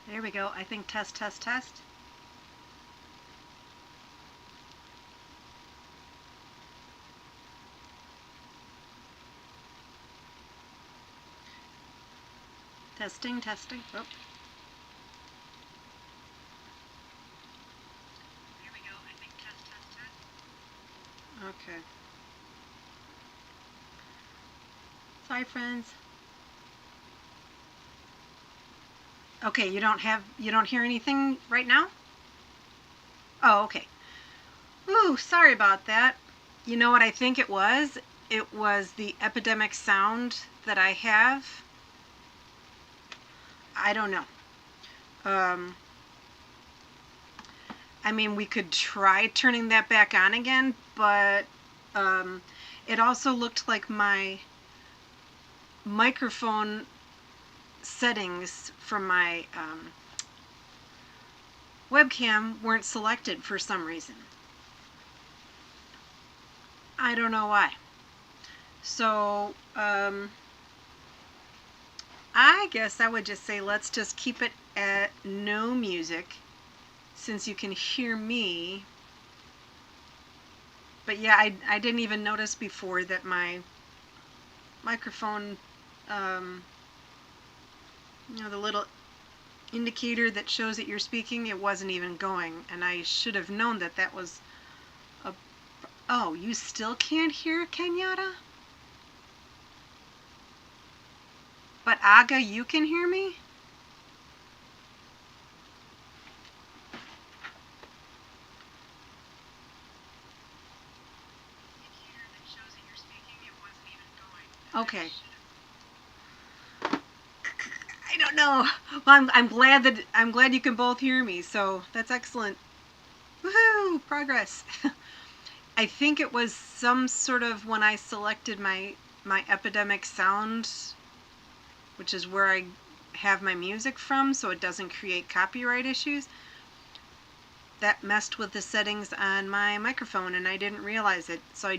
There we go. I think test, test, test. Testing, testing. Oh. There we go. I think test, test, test. Okay. Sorry, friends. Okay, you don't hear anything right now? Oh, okay. Ooh, sorry about that. You know what I think it was? It was the epidemic sound that I have. I don't know. I mean, we could try turning that back on again, but it also looked like my microphone settings from my webcam weren't selected for some reason. I don't know why. So, I guess I would just say let's just keep it at no music since you can hear me. But yeah, I didn't even notice before that my microphone, the little indicator that shows that you're speaking, it wasn't even going. And I should have known that that was a... Oh, you still can't hear Kenyatta? But Aga, you can hear me? Okay. I don't know. Well, I'm glad you can both hear me. So that's excellent. Woohoo! Progress. I think it was some sort of when I selected my epidemic sound, which is where I have my music from, so it doesn't create copyright issues. That messed with the settings on my microphone, and I didn't realize it. So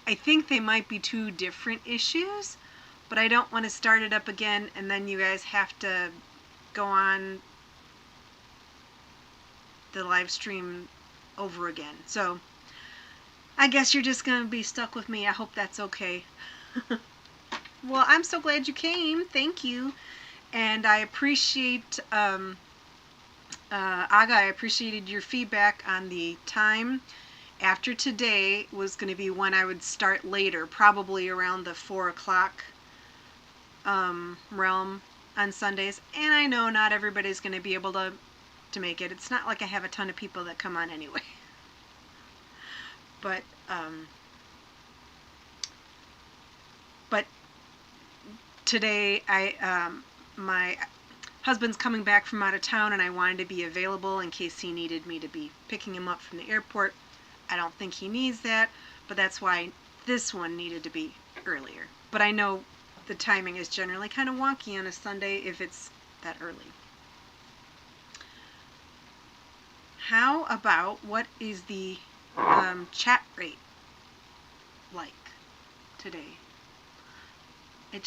I think they might be two different issues, but I don't want to start it up again and then you guys have to go on the live stream over again. So I guess you're just going to be stuck with me. I hope that's okay. Well, I'm so glad you came. Thank you. And I appreciate, Aga, I appreciated your feedback on the time. After today was going to be when I would start later, probably around the 4 o'clock realm on Sundays. And I know not everybody's going to be able to make it. It's not like I have a ton of people that come on anyway. But today my husband's coming back from out of town and I wanted to be available in case he needed me to be picking him up from the airport. I don't think he needs that, but that's why this one needed to be earlier. But I know the timing is generally kind of wonky on a Sunday if it's that early. How about what is the chat rate like today? It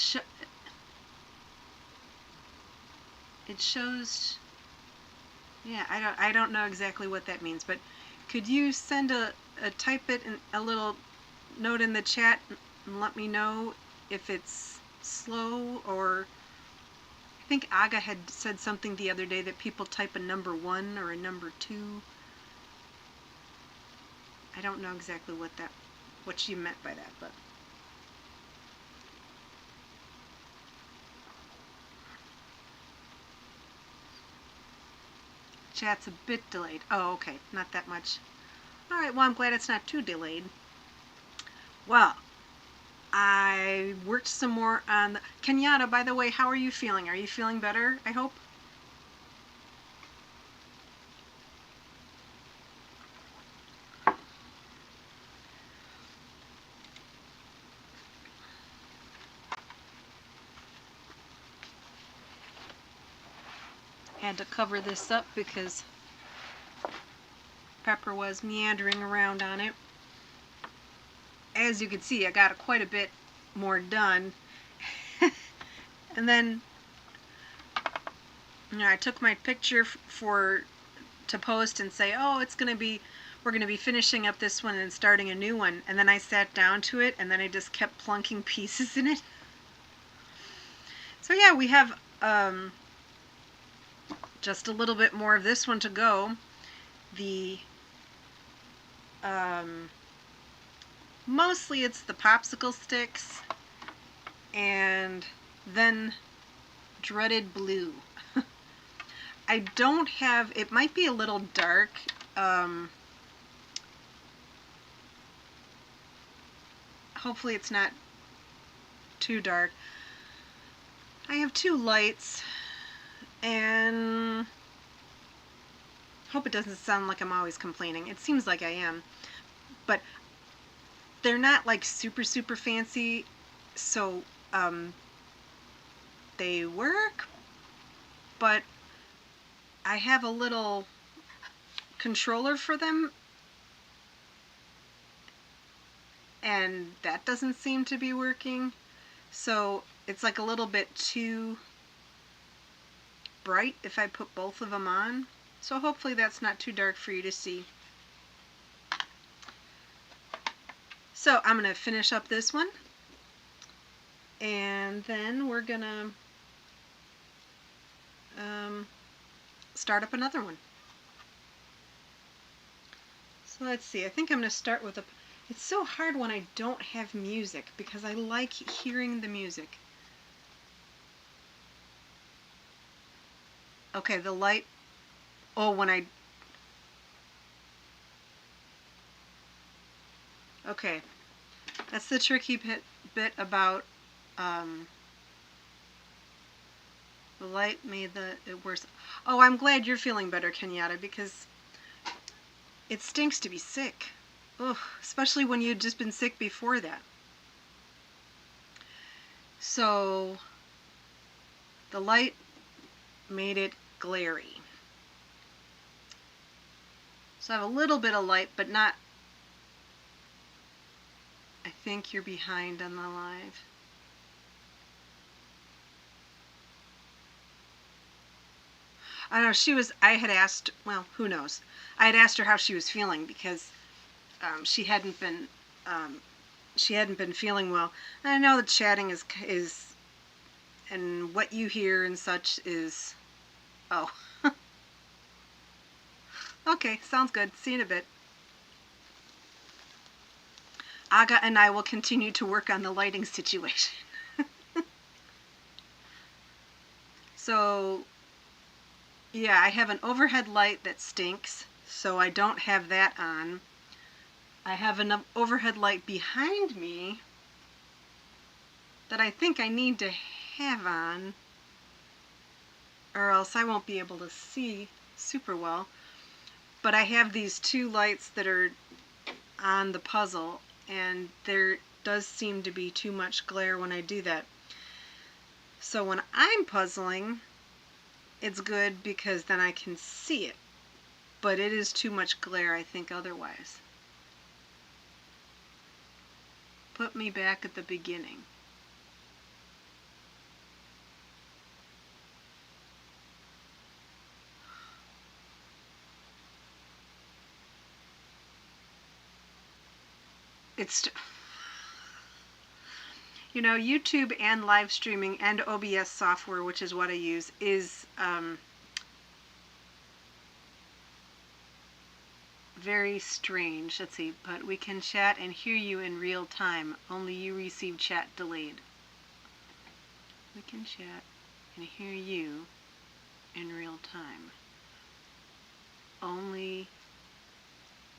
shows, yeah, I don't know exactly what that means, but could you send type it in a little note in the chat and let me know if it's slow, or I think Aga had said something the other day that people type a number 1 or a number 2. I don't know exactly what she meant by that, but chat's a bit delayed. Oh, okay, not that much. All right, well, I'm glad it's not too delayed. Well, I worked some more on the... Kenyatta, by the way, how are you feeling? Are you feeling better, I hope? Had to cover this up because Pepper was meandering around on it. As you can see, I got quite a bit more done. And then You know, I took my picture to post and say, oh, we're gonna be finishing up this one and starting a new one, and then I sat down to it, and then I just kept plunking pieces in it. So yeah, we have just a little bit more of this one to go. The mostly it's the popsicle sticks, and then dreaded blue. I don't have, it might be a little dark. Hopefully it's not too dark. I have two lights, and hope it doesn't sound like I'm always complaining. It seems like I am, but they're not like super fancy, so they work, but I have a little controller for them, and that doesn't seem to be working, so it's like a little bit too bright if I put both of them on. So hopefully that's not too dark for you to see. So I'm going to finish up this one, and then we're going to start up another one. So let's see, I think I'm going to start with it's so hard when I don't have music because I like hearing the music. Okay, the light, okay, that's the tricky bit about the light made it worse. Oh, I'm glad you're feeling better, Kenyatta, because it stinks to be sick. Ugh, especially when you'd just been sick before that. So the light made it glary. So I have a little bit of light, but not. I think you're behind on the live. I don't know, I had asked, well, who knows? I had asked her how she was feeling because she hadn't been feeling well. And I know that chatting is and what you hear and such is, oh. Okay, sounds good. See you in a bit. Aga and I will continue to work on the lighting situation. So, yeah, I have an overhead light that stinks, so I don't have that on. I have an overhead light behind me that I think I need to have on, or else I won't be able to see super well. But I have these two lights that are on the puzzle, and there does seem to be too much glare when I do that. So when I'm puzzling, it's good because then I can see it, but it is too much glare, I think, otherwise. Put me back at the beginning. It's, you know, YouTube and live streaming and OBS software, which is what I use, is very strange. Let's see, but we can chat and hear you in real time. Only you receive chat delayed. We can chat and hear you in real time. Only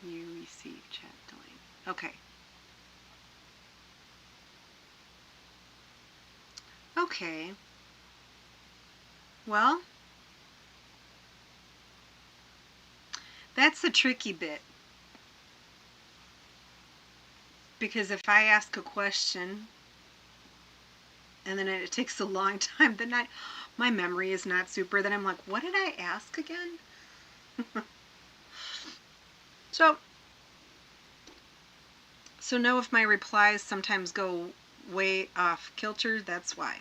you receive chat delayed. Okay. Okay. Well, that's the tricky bit. Because if I ask a question and then it takes a long time, then my memory is not super. Then I'm like, what did I ask again? So know if my replies sometimes go way off kilter, that's why.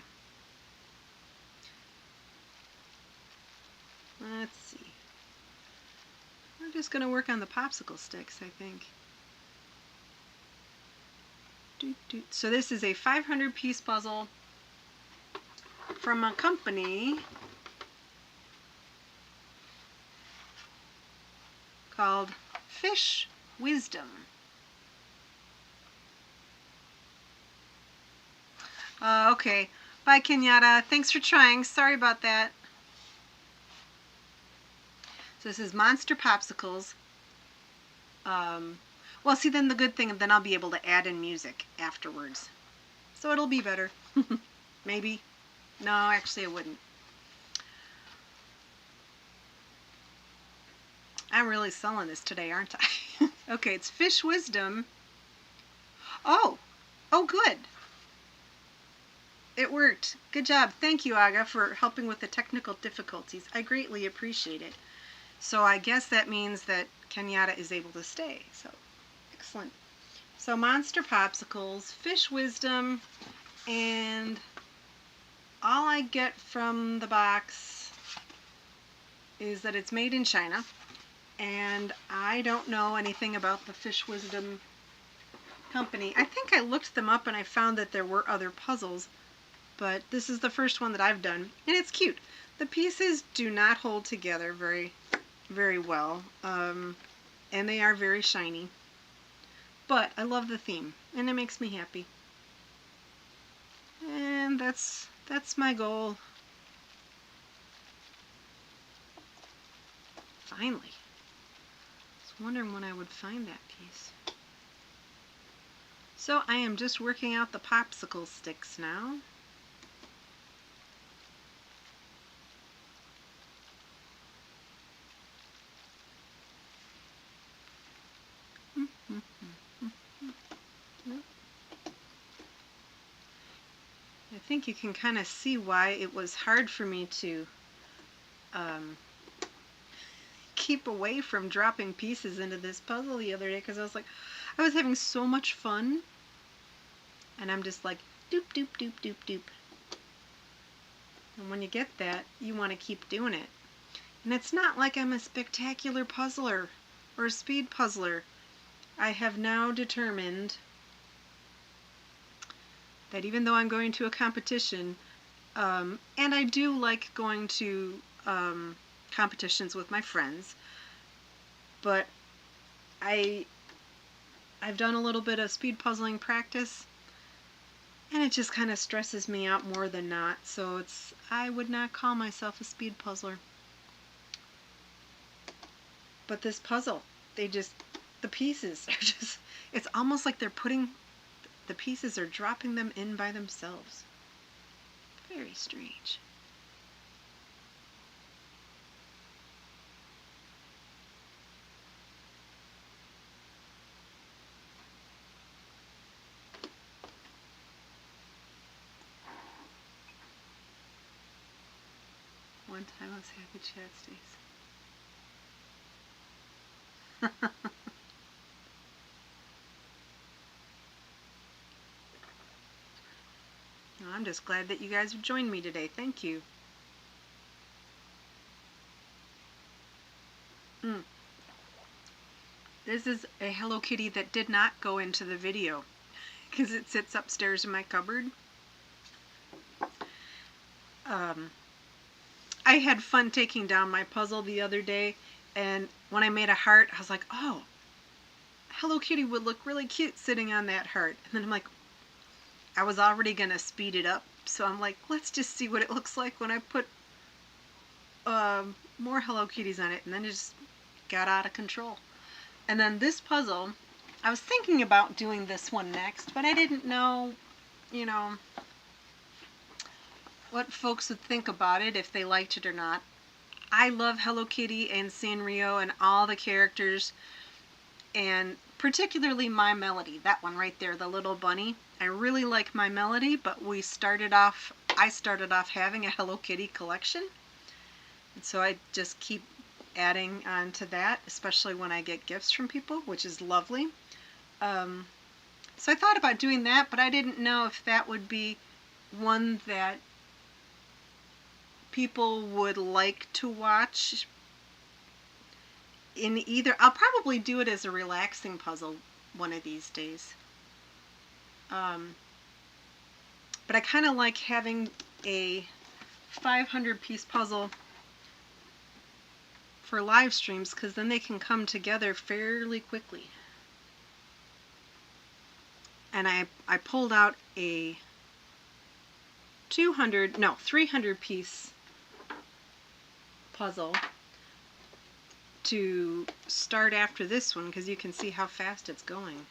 Let's see. We're just going to work on the popsicle sticks, I think. So this is a 500-piece puzzle from a company called Fish Wisdom. Okay. Bye, Kenyatta. Thanks for trying. Sorry about that. So this is Monster Popsicles. Well, see, then the good thing, then I'll be able to add in music afterwards. So it'll be better. Maybe. No, actually I wouldn't. I'm really selling this today, aren't I? Okay, it's Fish Wisdom. Oh, good. It worked. Good job. Thank you, Aga, for helping with the technical difficulties. I greatly appreciate it. So I guess that means that Kenyatta is able to stay. So, excellent. So Monster Popsicles, Fish Wisdom, and all I get from the box is that it's made in China. And I don't know anything about the Fish Wisdom company. I think I looked them up and I found that there were other puzzles, but this is the first one that I've done, and it's cute. The pieces do not hold together very, very well, and they are very shiny, but I love the theme, and it makes me happy. And that's my goal. Finally. I was wondering when I would find that piece. So I am just working out the popsicle sticks now. I think you can kind of see why it was hard for me to keep away from dropping pieces into this puzzle the other day, because I was having so much fun, and I'm just like doop doop doop doop doop. And when you get that, you want to keep doing it. And it's not like I'm a spectacular puzzler or a speed puzzler. I have now determined that even though I'm going to a competition, and I do like going to competitions with my friends, but I've done a little bit of speed puzzling practice, and it just kind of stresses me out more than not. So I would not call myself a speed puzzler. But this puzzle, the pieces are just, it's almost like they're putting, the pieces are dropping them in by themselves. Very strange. One time I was happy chat stays. I'm just glad that you guys have joined me today. Thank you. This is a Hello Kitty that did not go into the video because it sits upstairs in my cupboard. I had fun taking down my puzzle the other day, and when I made a heart, I was like, oh, Hello Kitty would look really cute sitting on that heart. And then I'm like, I was already going to speed it up, so I'm like, let's just see what it looks like when I put more Hello Kitties on it, and then it just got out of control. And then this puzzle, I was thinking about doing this one next, but I didn't know, what folks would think about it, if they liked it or not. I love Hello Kitty and Sanrio and all the characters, and particularly My Melody, that one right there, the little bunny. I really like My Melody, but I started off having a Hello Kitty collection, and so I just keep adding on to that, especially when I get gifts from people, which is lovely. So I thought about doing that, but I didn't know if that would be one that people would like to watch in either. I'll probably do it as a relaxing puzzle one of these days. But I kind of like having a 500-piece puzzle for live streams because then they can come together fairly quickly. And I pulled out a 300-piece puzzle to start after this one because you can see how fast it's going.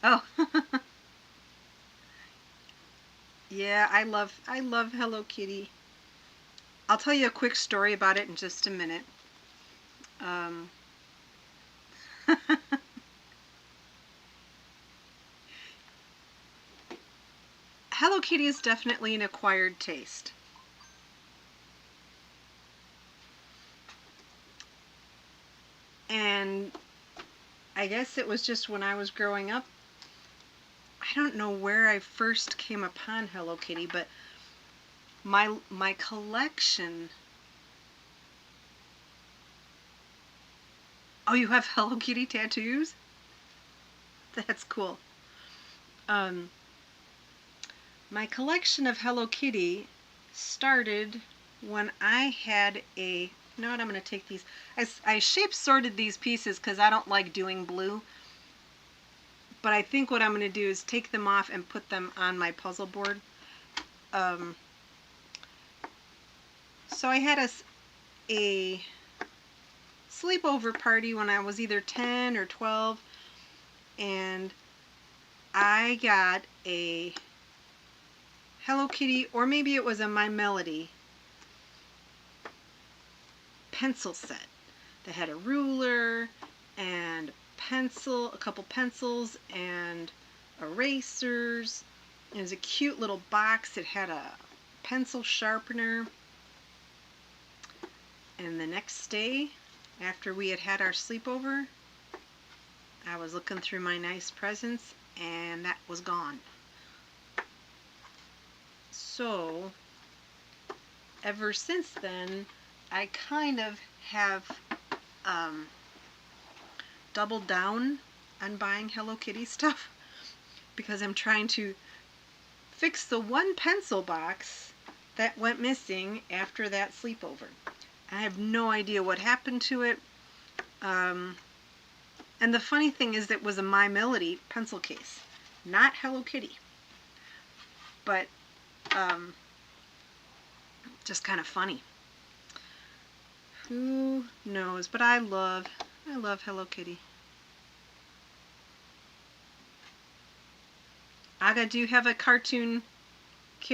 Oh. Yeah, I love Hello Kitty. I'll tell you a quick story about it in just a minute. Hello Kitty is definitely an acquired taste. And I guess it was just when I was growing up. I don't know where I first came upon Hello Kitty, but my collection. Oh, you have Hello Kitty tattoos? That's cool. My collection of Hello Kitty started when I had a. You know what? I'm going to take these. I shape sorted these pieces because I don't like doing blue. But I think what I'm going to do is take them off and put them on my puzzle board. So I had a sleepover party when I was either 10 or 12, and I got a Hello Kitty, or maybe it was a My Melody pencil set that had a ruler and a couple pencils and erasers. It was a cute little box. It had a pencil sharpener. And the next day, after we had our sleepover, I was looking through my nice presents and that was gone. So ever since then, I kind of have doubled down on buying Hello Kitty stuff because I'm trying to fix the one pencil box that went missing after that sleepover. I have no idea what happened to it. And the funny thing is that it was a My Melody pencil case, not Hello Kitty. But just kind of funny. Who knows? But I love Hello Kitty. Aga, do you have a cartoon?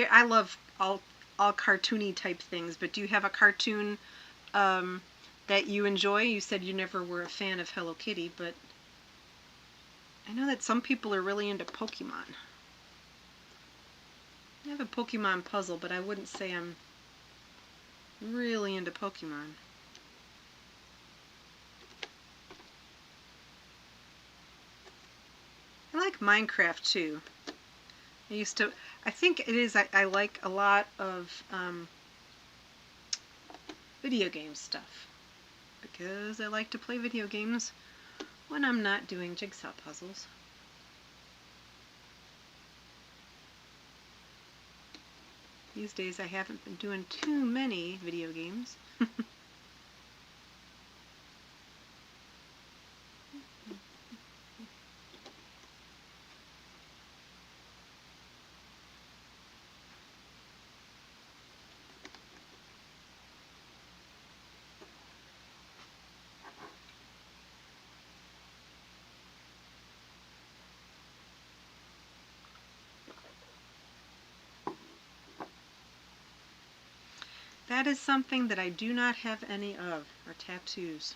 I love all cartoony type things, but do you have a cartoon that you enjoy? You said you never were a fan of Hello Kitty, but I know that some people are really into Pokemon. I have a Pokemon puzzle, but I wouldn't say I'm really into Pokemon. I like Minecraft too. I think it is, I like a lot of video game stuff because I like to play video games when I'm not doing jigsaw puzzles. These days I haven't been doing too many video games. That is something that I do not have any of, are tattoos.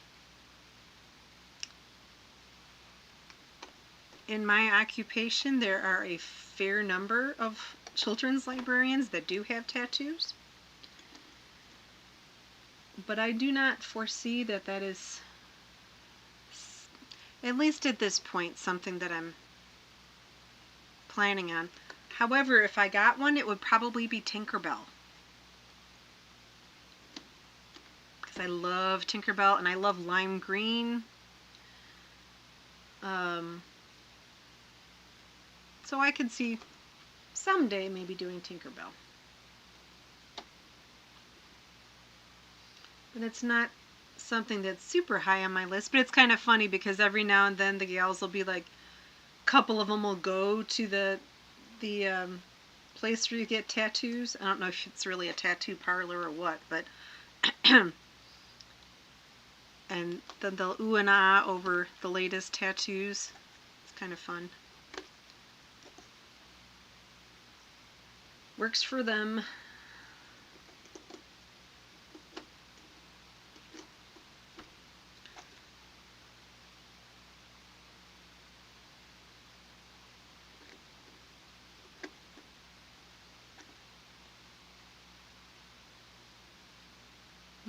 In my occupation, there are a fair number of children's librarians that do have tattoos. but I do not foresee that that is, at least at this point, something that I'm planning on. However, if I got one, it would probably be Tinkerbell. Because I love Tinkerbell and I love lime green. So I could see someday maybe doing Tinkerbell. But it's not something that's super high on my list, but it's kind of funny because every now and then the gals will be like, a couple of them will go to the place where you get tattoos. I don't know if it's really a tattoo parlor or what, but and then they'll ooh and ah over the latest tattoos. It's kind of fun. Works for them.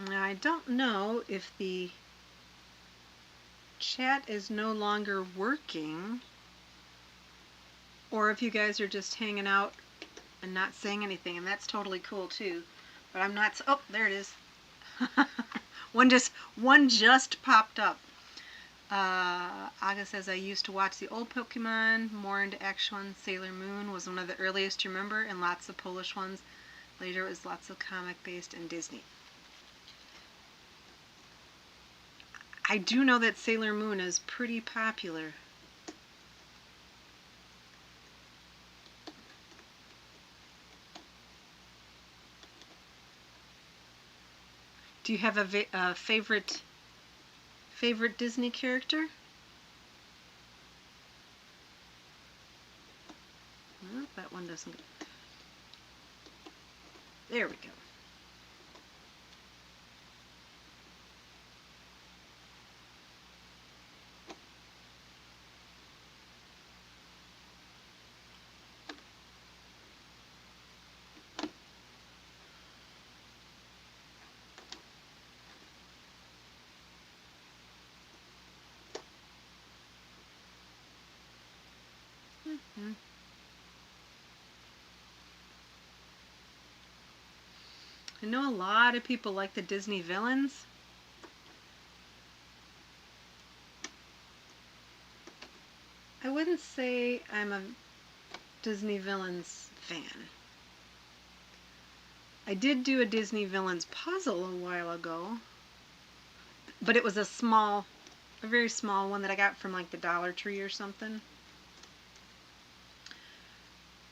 Now, I don't know if the chat is no longer working or if you guys are just hanging out and not saying anything, and that's totally cool too. But I'm not. Oh, there it is. one just popped up. Aga says, I used to watch the old Pokemon, more into action ones. Sailor Moon was one of the earliest to remember, and lots of Polish ones. Later it was lots of comic based and Disney. I do know that Sailor Moon is pretty popular. Do you have a favorite Disney character? Well, that one doesn't. There we go. I know a lot of people like the Disney villains. I wouldn't say I'm a Disney villains fan. I did do a Disney villains puzzle a while ago, but it was a very small one that I got from like the Dollar Tree or something.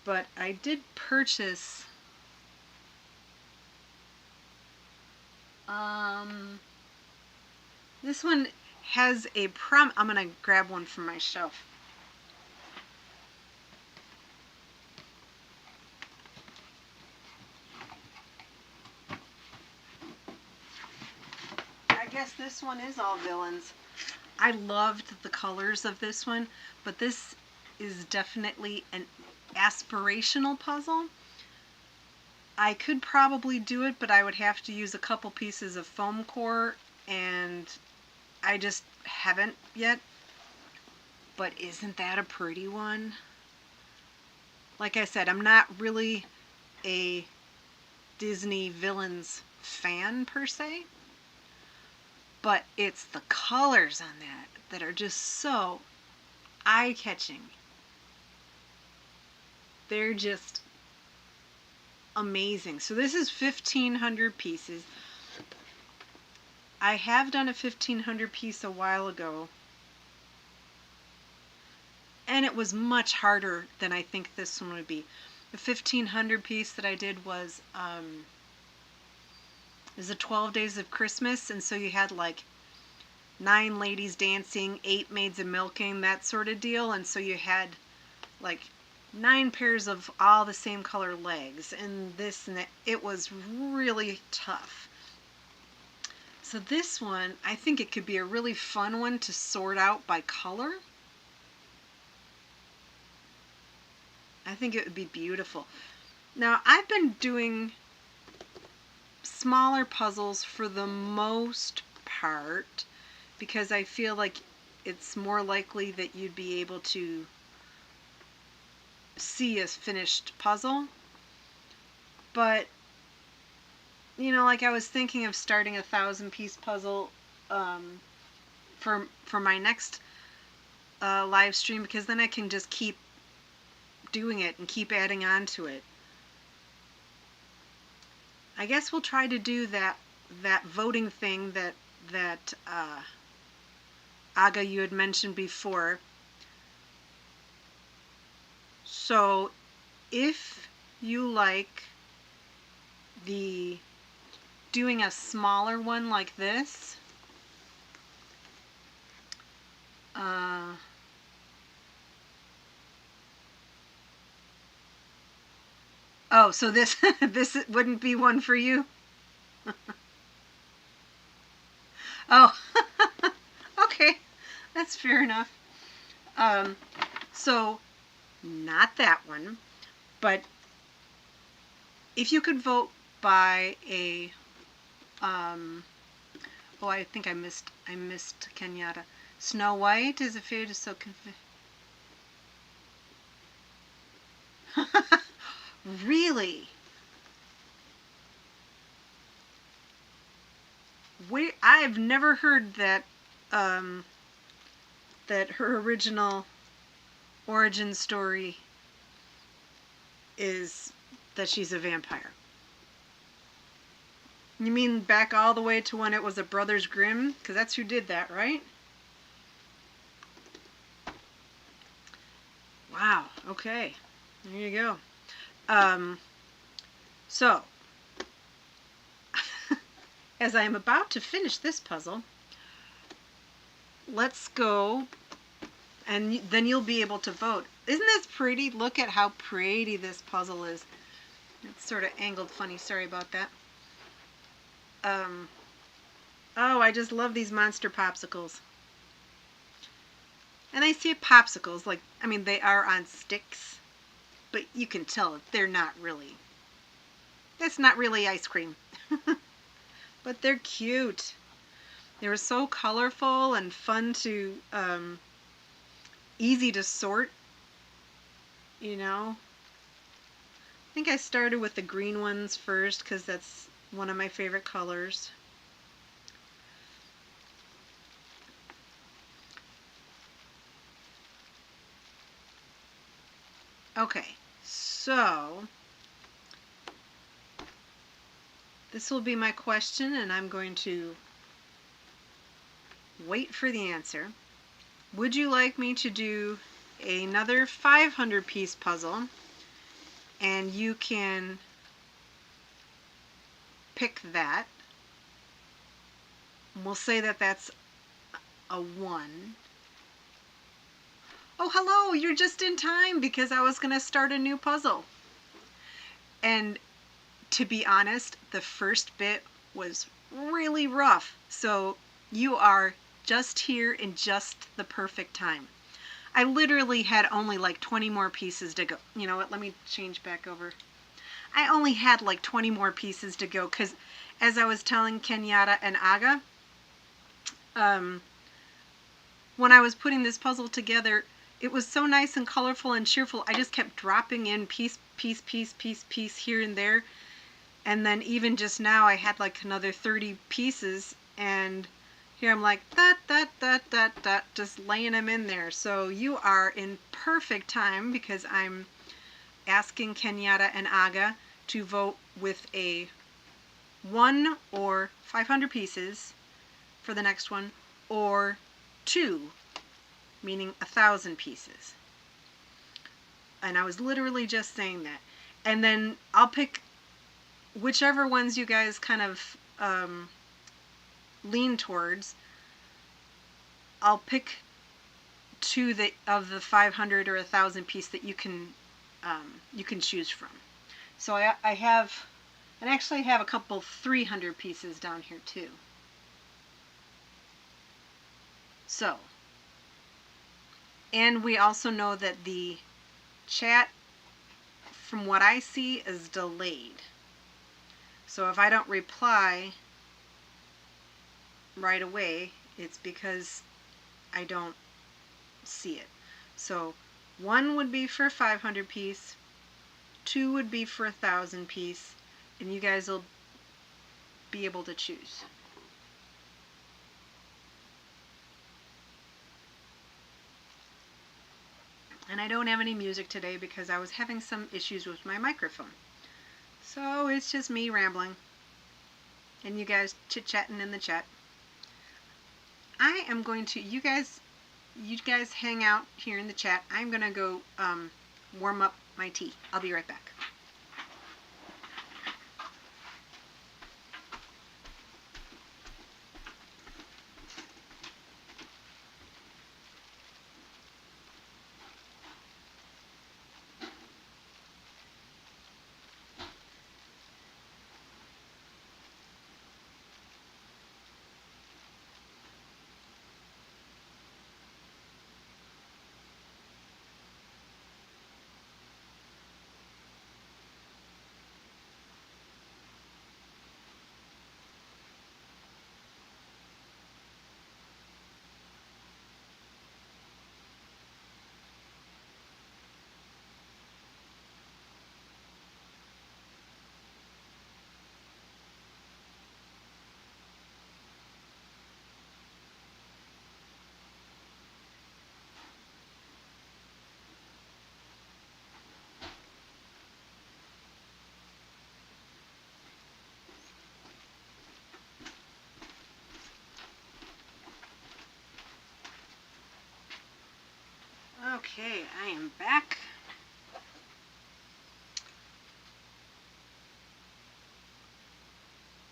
But I did purchase this one has a I'm gonna grab one from my shelf. I guess this one is all villains. I loved the colors of this one, but this is definitely an aspirational puzzle. I could probably do it, but I would have to use a couple pieces of foam core, and I just haven't yet. But isn't that a pretty one? Like I said, I'm not really a Disney villains fan per se, but it's the colors on that are just so eye-catching. They're just amazing. So this is 1,500 pieces. I have done a 1,500 piece a while ago, and it was much harder than I think this one would be. The 1,500 piece that I did was the 12 Days of Christmas, and so you had like 9 ladies dancing, 8 maids a milking, that sort of deal, and so you had like 9 pairs of all the same color legs, and this and that. It was really tough. So this one, I think it could be a really fun one to sort out by color. I think it would be beautiful. Now, I've been doing smaller puzzles for the most part, because I feel like it's more likely that you'd be able to see a finished puzzle. But, you know, like I was thinking of starting a 1,000-piece puzzle for my next live stream, because then I can just keep doing it and keep adding on to it. I guess we'll try to do that voting thing that Aga, you had mentioned before. So if you like the doing a smaller one like this, oh, so this this wouldn't be one for you? Oh, okay, that's fair enough. So not that one, but if you could vote by a oh, I think I missed Kenyatta. Snow White is afraid is so Really? I've never heard that that her original origin story is that she's a vampire. You mean back all the way to when it was a Brothers Grimm? Because that's who did that, right? Wow, okay. There you go. So, as I am about to finish this puzzle, let's go, and then you'll be able to vote. Isn't this pretty? Look at how pretty this puzzle is. It's sort of angled funny. Sorry about that. Oh, I just love these monster popsicles. And I say popsicles, like, I mean, they are on sticks, but you can tell they're not really. That's not really ice cream. But they're cute. They were so colorful and fun to, easy to sort, you know. I think I started with the green ones first because that's one of my favorite colors. Okay, so this will be my question, and I'm going to wait for the answer. Would you like me to do another 500-piece puzzle? And you can pick that. We'll say that that's a 1. Oh, hello, you're just in time because I was going to start a new puzzle. And to be honest, the first bit was really rough. So you are just here in just the perfect time. I literally had only like 20 more pieces to go. You know what, let me change back over. I only had like 20 more pieces to go because as I was telling Kenyatta and Aga, when I was putting this puzzle together, it was so nice and colorful and cheerful. I just kept dropping in piece here and there. And then even just now I had like another 30 pieces, and here I'm like just laying them in there. So you are in perfect time because I'm asking Kenyatta and Aga to vote with a 1 or 500 pieces for the next one, or 2, meaning 1,000 pieces. And I was literally just saying that. And then I'll pick whichever ones you guys kind of lean towards. I'll pick 2 of the 500 or 1,000 piece that you can choose from. So I have, and actually have a couple 300 pieces down here too. So, and we also know that the chat, from what I see, is delayed. So if I don't reply right away, it's because I don't see it. So 1 would be for 500 piece, 2 would be for 1,000 piece, and you guys will be able to choose. And I don't have any music today because I was having some issues with my microphone. So it's just me rambling and you guys chit-chatting in the chat. I am going to, you guys hang out here in the chat. I'm going to go warm up my tea. I'll be right back. Okay, I am back.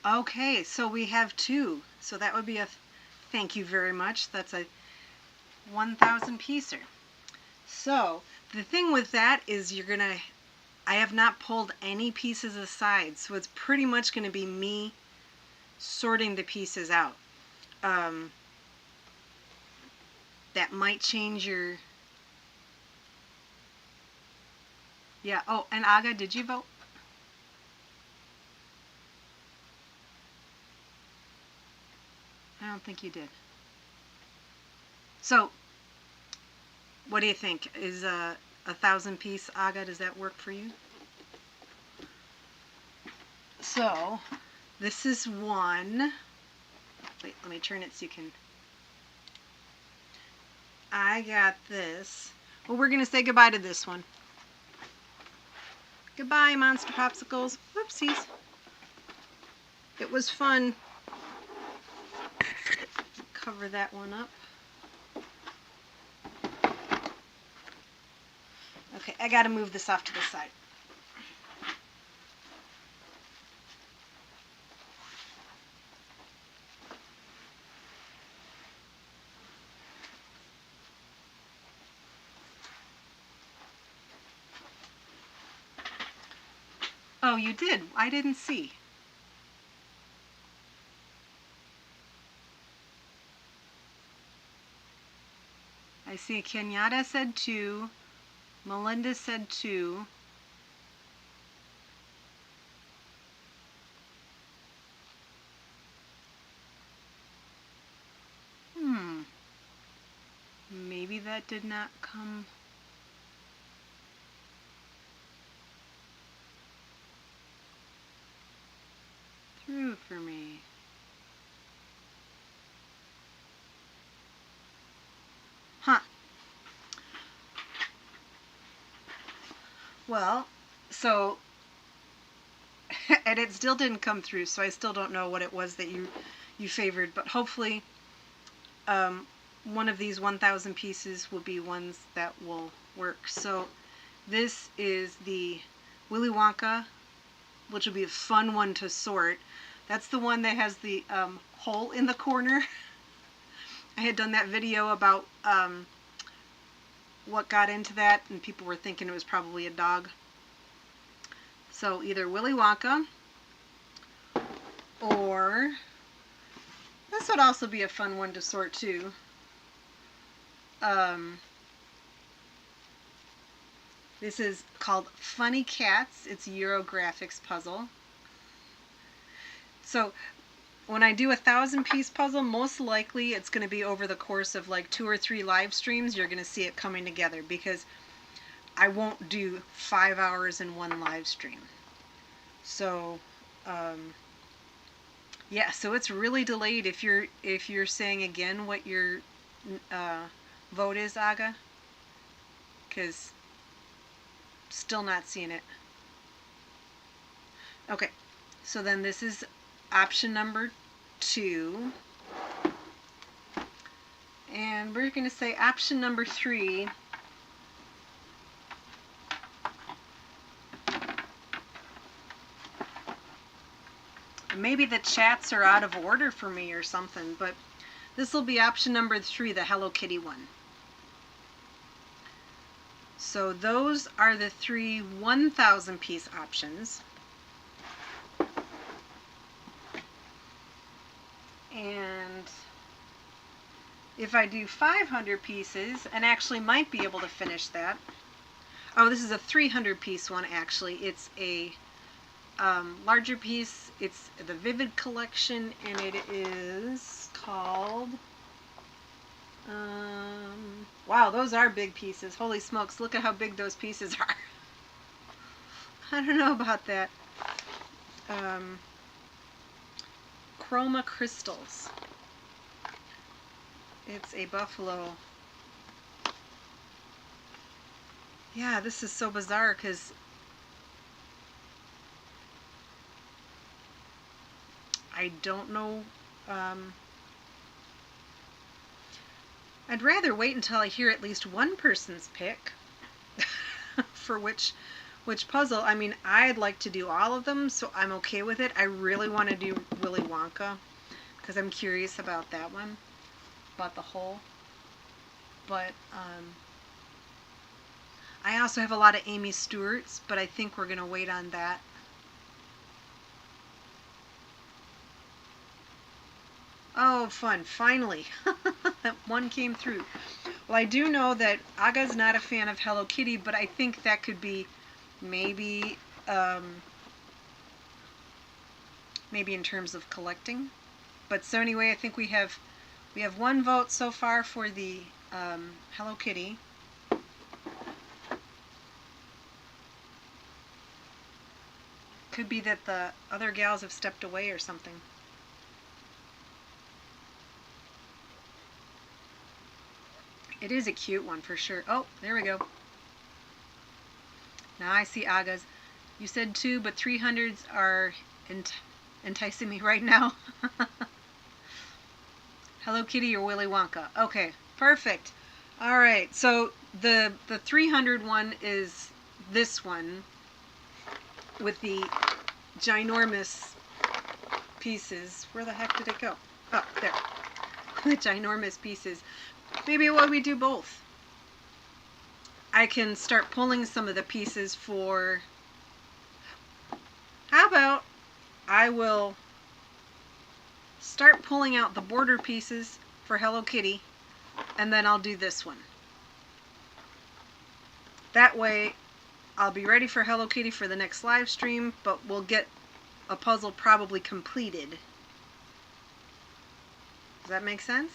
Okay, so we have 2. So that would be a thank you very much. That's a 1,000 piecer. So the thing with that is I have not pulled any pieces aside, so it's pretty much going to be me sorting the pieces out. That might change your... Yeah, oh, and Aga, did you vote? I don't think you did. So, what do you think? Is a 1,000 piece Aga, does that work for you? So, this is one. Wait, let me turn it so you can... I got this. Well, we're going to say goodbye to this one. Goodbye, Monster Popsicles. Whoopsies. It was fun. Cover that one up. Okay, I got to move this off to the side. Oh, you did? I didn't see. I see Kenyatta said 2. Melinda said 2. Maybe that did not come through for me. Huh. Well, so, and it still didn't come through, so I still don't know what it was that you favored, but hopefully one of these 1,000 pieces will be ones that will work. So this is the Willy Wonka, which will be a fun one to sort. That's the one that has the hole in the corner. I had done that video about what got into that, and people were thinking it was probably a dog. So either Willy Wonka, or this would also be a fun one to sort too. This is called Funny Cats. It's a Eurographics puzzle. So when I do 1,000-piece puzzle, most likely it's going to be over the course of like 2 or 3 live streams. You're going to see it coming together because I won't do 5 hours in one live stream. So yeah, so it's really delayed. If you're saying again what your vote is, Aga, because still not seeing it. Okay, so then this is option number 2. And we're going to say option number 3. Maybe the chats are out of order for me or something, but this will be option number 3, the Hello Kitty one. So those are the 3 1,000-piece options. And if I do 500 pieces, and actually might be able to finish that. Oh, this is a 300-piece one actually. It's a larger piece. It's the Vivid Collection, and it is called... wow, those are big pieces. Holy smokes, look at how big those pieces are. I don't know about that. Chroma Crystals. It's a buffalo. Yeah, this is so bizarre because I don't know. I'd rather wait until I hear at least one person's pick for which puzzle. I mean, I'd like to do all of them, so I'm okay with it. I really want to do Willy Wonka because I'm curious about that one, about the hole. But I also have a lot of Amy Stewart's, but I think we're going to wait on that. Oh, fun. Finally. That one came through. Well, I do know that Aga's not a fan of Hello Kitty, but I think that could be maybe maybe in terms of collecting. But so anyway, I think we have one vote so far for the Hello Kitty. Could be that the other gals have stepped away or something. It is a cute one for sure. Oh, there we go. Now I see Aga's. You said 2, but 300s are enticing me right now. Hello Kitty or Willy Wonka. Okay, perfect. All right, so the 300 one is this one with the ginormous pieces. Where the heck did it go? Oh, there. The ginormous pieces. Maybe while we do both, I can start pulling some of the pieces for... How about I will start pulling out the border pieces for Hello Kitty, and then I'll do this one. That way, I'll be ready for Hello Kitty for the next live stream, but we'll get a puzzle probably completed. Does that make sense?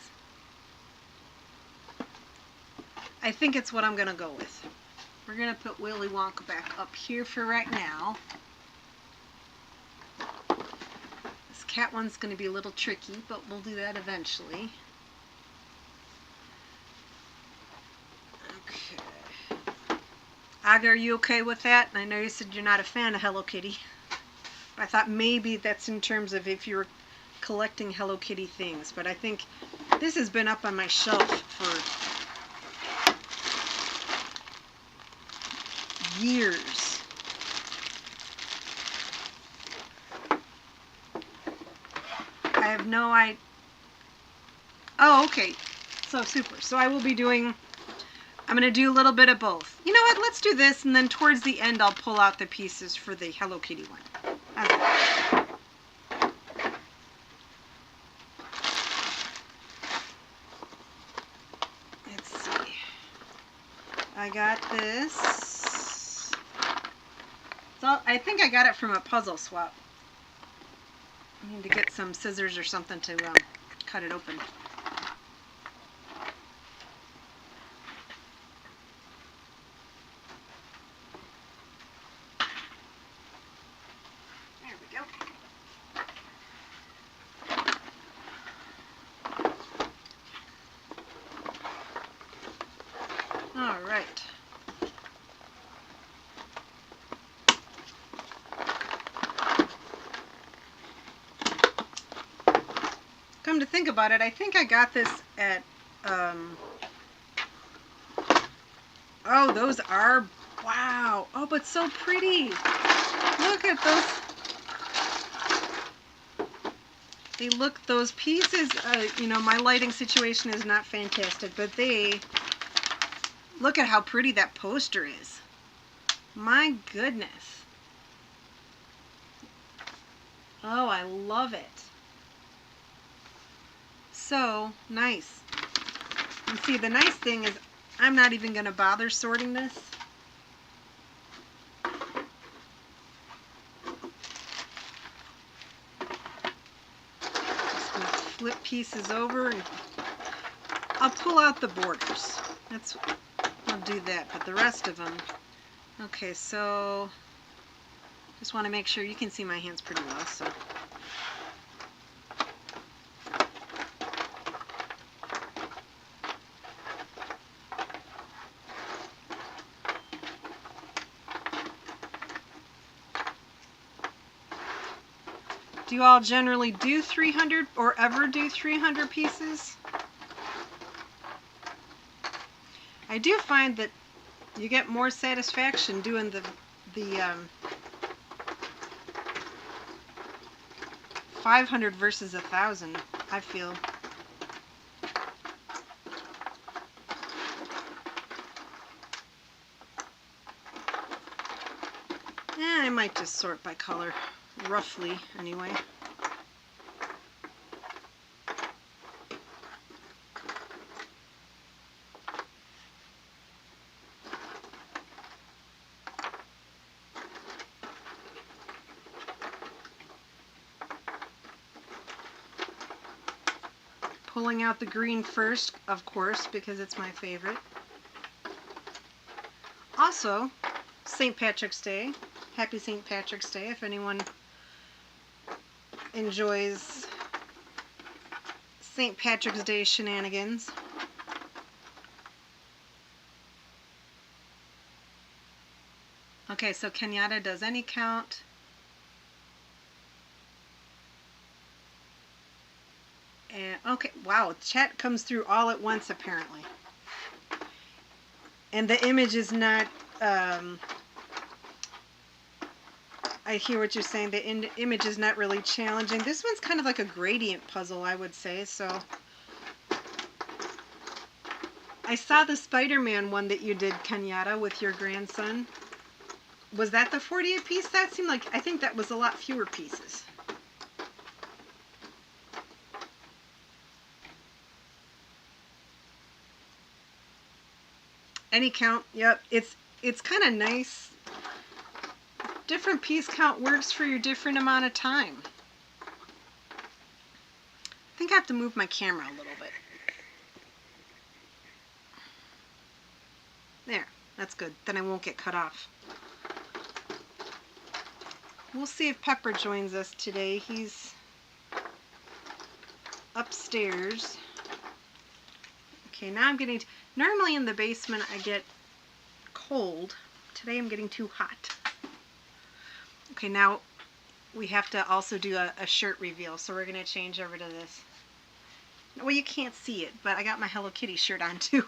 I think it's what I'm going to go with. We're going to put Willy Wonka back up here for right now. This cat one's going to be a little tricky, but we'll do that eventually. Okay. Aga, are you okay with that? I know you said you're not a fan of Hello Kitty. I thought maybe that's in terms of if you're collecting Hello Kitty things, but I think this has been up on my shelf for years. I have no idea. Oh, okay. So super. So I will be doing, I'm going to do a little bit of both. You know what? Let's do this, and then towards the end I'll pull out the pieces for the Hello Kitty one. Okay. Let's see. I got this. So I think I got it from a puzzle swap. I need to get some scissors or something to cut it open. There we go. All right. Come to think about it, I think I got this at, oh, those are, wow. Oh, but so pretty. Look at those. Those pieces, you know, my lighting situation is not fantastic, but look at how pretty that poster is. My goodness. Oh, I love it. So nice. And see, the nice thing is I'm not even going to bother sorting this. Just going to flip pieces over and I'll pull out the borders. I'll do that, but the rest of them. Okay, so just want to make sure you can see my hands pretty well, so. Do you all generally do 300 or ever do 300 pieces? I do find that you get more satisfaction doing the 500 versus 1,000, I feel. I might just sort by color, roughly anyway. Pulling out the green first, of course, because it's my favorite. Also, St. Patrick's Day. Happy St. Patrick's Day if anyone enjoys St. Patrick's Day shenanigans. Okay, so Kenyatta does any count. And okay, wow, chat comes through all at once apparently. And the image is not, I hear what you're saying, the image is not really challenging. This one's kind of like a gradient puzzle, I would say, so. I saw the Spider-Man one that you did, Kenyatta, with your grandson. Was that the 48 piece? That seemed like, I think that was a lot fewer pieces. Any count, yep, it's kind of nice. Different piece count works for your different amount of time. I think I have to move my camera a little bit. There, that's good. Then I won't get cut off. We'll see if Pepper joins us today. He's upstairs. Okay, now I'm getting, normally in the basement I get cold. Today I'm getting too hot. Okay, now we have to also do a shirt reveal, so we're going to change over to this. Well, you can't see it, but I got my Hello Kitty shirt on too.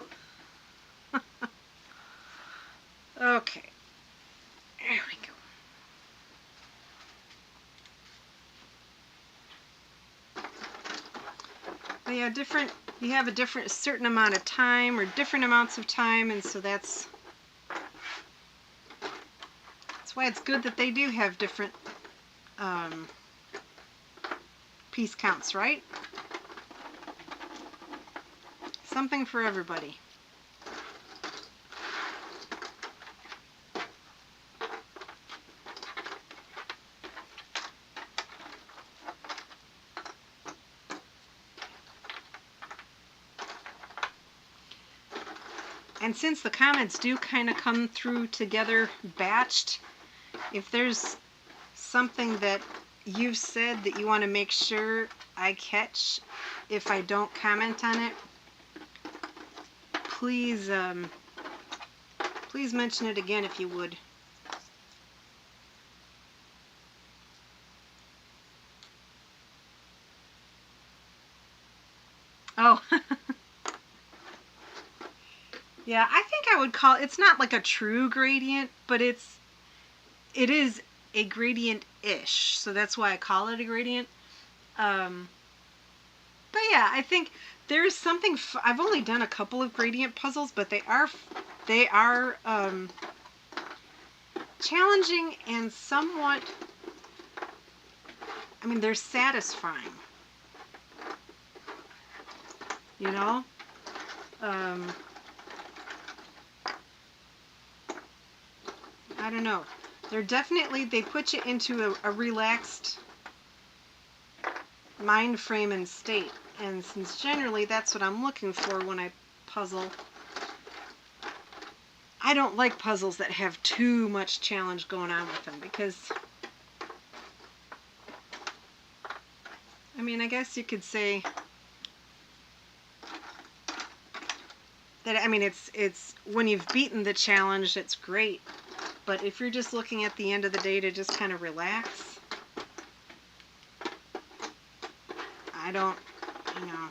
Okay, there we go. But yeah, you have a certain amount of time or different amounts of time, and so that's why it's good that they do have different piece counts, right? Something for everybody. And since the comments do kind of come through together batched, if there's something that you've said that you want to make sure I catch if I don't comment on it, please please mention it again if you would. Oh. Yeah, I think I would call it's not like a true gradient, but it is a gradient-ish, so that's why I call it a gradient. But yeah, I think there's something. I've only done a couple of gradient puzzles, but they are challenging and somewhat. I mean, they're satisfying. You know. I don't know. They're definitely, they put you into a relaxed mind frame and state. And since generally that's what I'm looking for when I puzzle, I don't like puzzles that have too much challenge going on with them because, I mean, I guess you could say that, I mean, it's when you've beaten the challenge, it's great. But if you're just looking at the end of the day to just kind of relax, I don't, you know,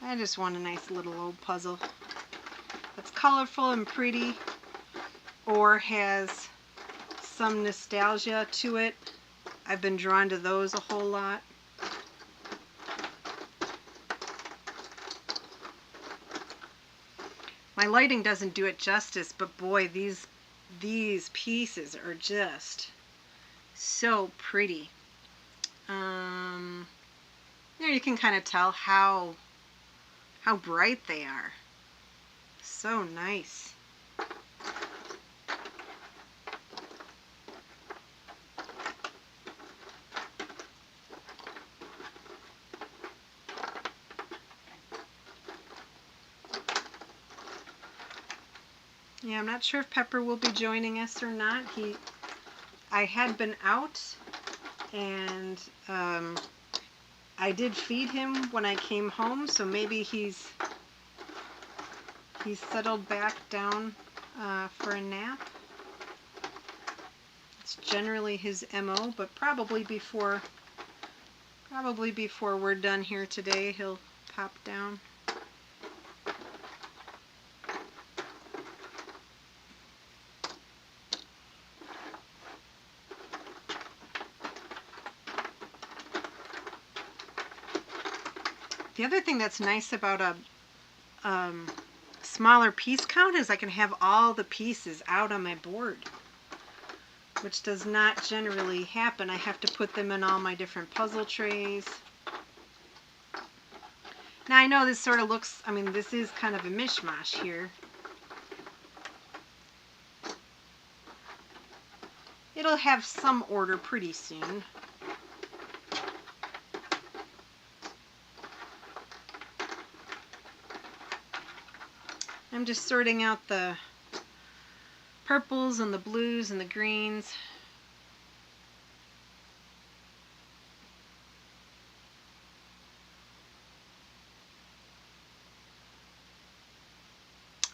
I just want a nice little old puzzle that's colorful and pretty or has some nostalgia to it. I've been drawn to those a whole lot. My lighting doesn't do it justice, but boy, these pieces are just so pretty. There you can kind of tell how bright they are. So nice. Yeah, I'm not sure if Pepper will be joining us or not. I had been out, and I did feed him when I came home, so maybe he's settled back down for a nap. It's generally his MO, but probably before we're done here today, he'll pop down. The other thing that's nice about a smaller piece count is I can have all the pieces out on my board, which does not generally happen. I have to put them in all my different puzzle trays. Now I know this sort of looks, I mean, this is kind of a mishmash here. It'll have some order pretty soon. I'm just sorting out the purples and the blues and the greens.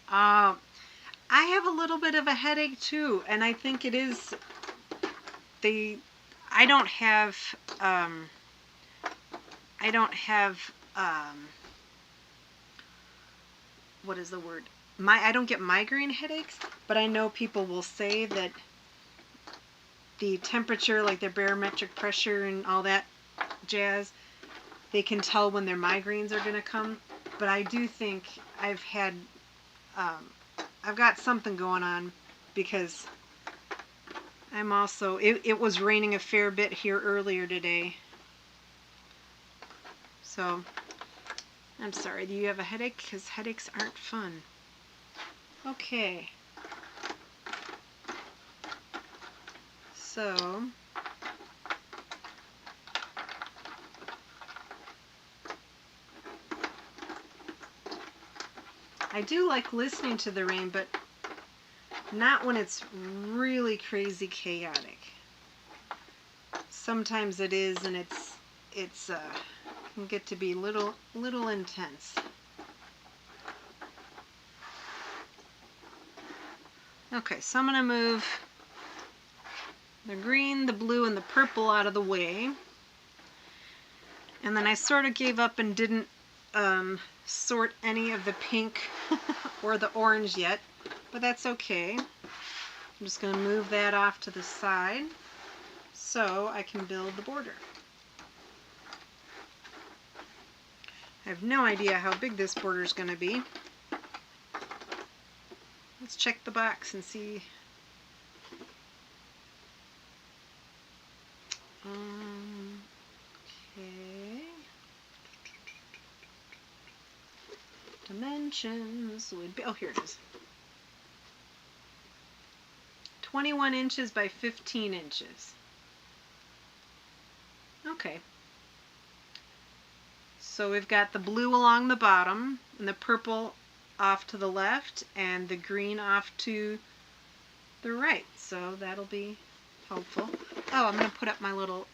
I have a little bit of a headache too, and I think it is I don't have what is the word? I don't get migraine headaches, but I know people will say that the temperature, like their barometric pressure and all that jazz, they can tell when their migraines are going to come. But I do think I've got something going on because I'm also, it was raining a fair bit here earlier today. So, I'm sorry, do you have a headache? Because headaches aren't fun. Okay. So, I do like listening to the rain, but not when it's really crazy chaotic. Sometimes it is, and it's can get to be little intense. Okay, so I'm going to move the green, the blue, and the purple out of the way. And then I sort of gave up and didn't sort any of the pink or the orange yet, but that's okay. I'm just going to move that off to the side so I can build the border. I have no idea how big this border is going to be. Let's check the box and see. Okay. Dimensions would be, oh, here it is. 21 inches by 15 inches. Okay. So we've got the blue along the bottom, and the purple off to the left, and the green off to the right. So that'll be helpful. Oh, I'm going to put up my little,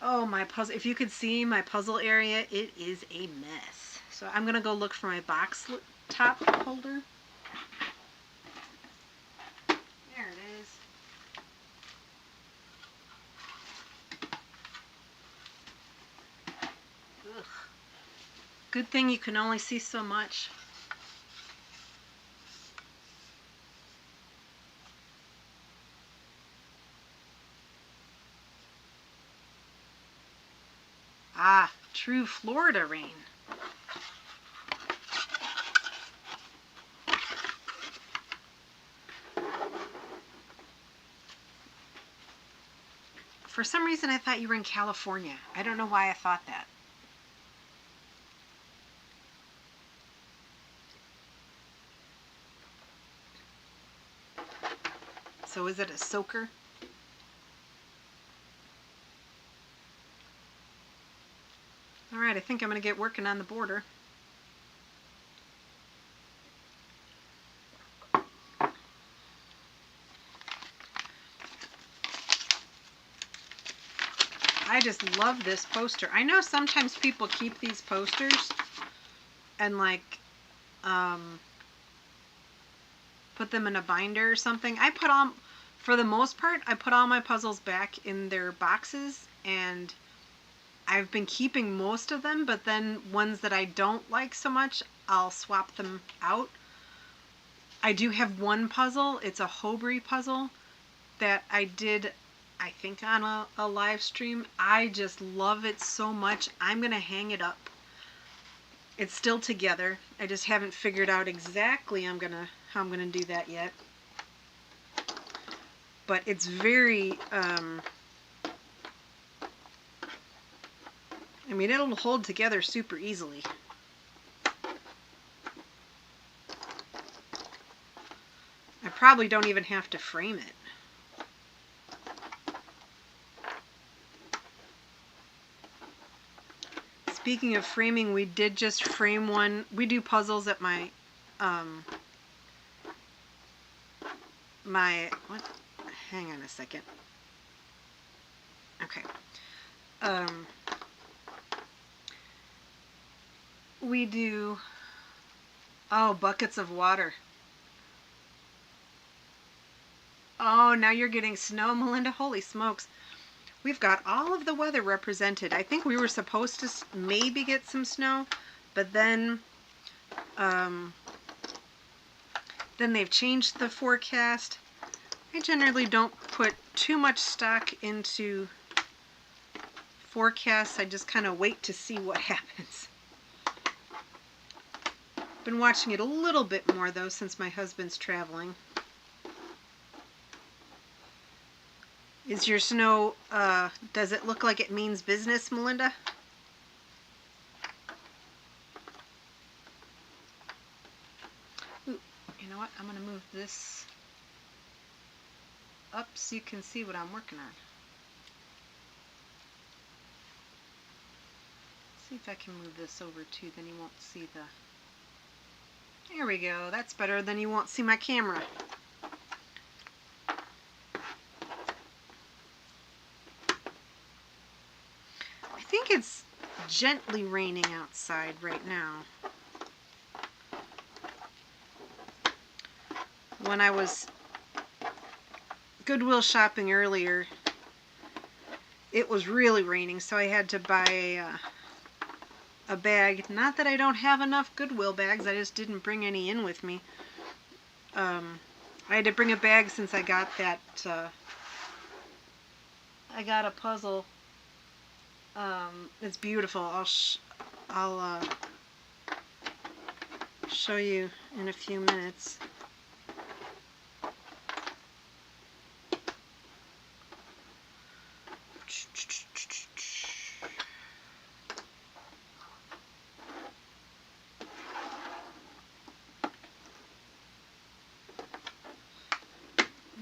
oh, my puzzle. If you could see my puzzle area, it is a mess. So I'm going to go look for my box top holder. There it is. Ugh. Good thing you can only see so much. Ah, true Florida rain. For some reason I thought you were in California. I don't know why I thought that. So is it a soaker? Alright, I think I'm going to get working on the border. I just love this poster. I know sometimes people keep these posters and like put them in a binder or something. I put all, for the most part, I put all my puzzles back in their boxes, and I've been keeping most of them, but then ones that I don't like so much, I'll swap them out. I do have one puzzle. It's a Hobry puzzle that I did, I think, on a live stream. I just love it so much. I'm going to hang it up. It's still together. I just haven't figured out exactly how I'm gonna do that yet. But it's very, I mean, it'll hold together super easily. I probably don't even have to frame it. Speaking of framing, we did just frame one. We do puzzles at my, what? Hang on a second. Okay. We do, oh, buckets of water. Oh, now you're getting snow, Melinda. Holy smokes. We've got all of the weather represented. I think we were supposed to maybe get some snow, but then they've changed the forecast. I generally don't put too much stock into forecasts. I just kind of wait to see what happens. Been watching it a little bit more though since my husband's traveling. Is your snow, does it look like it means business, Melinda? Ooh, you know what? I'm going to move this up so you can see what I'm working on. See if I can move this over too, then you won't see the... There we go, that's better, then you won't see my camera. I think it's gently raining outside right now. When I was Goodwill shopping earlier, it was really raining, so I had to buy a bag. Not that I don't have enough Goodwill bags, I just didn't bring any in with me. I had to bring a bag since I got that, I got a puzzle. It's beautiful. I'll show you in a few minutes.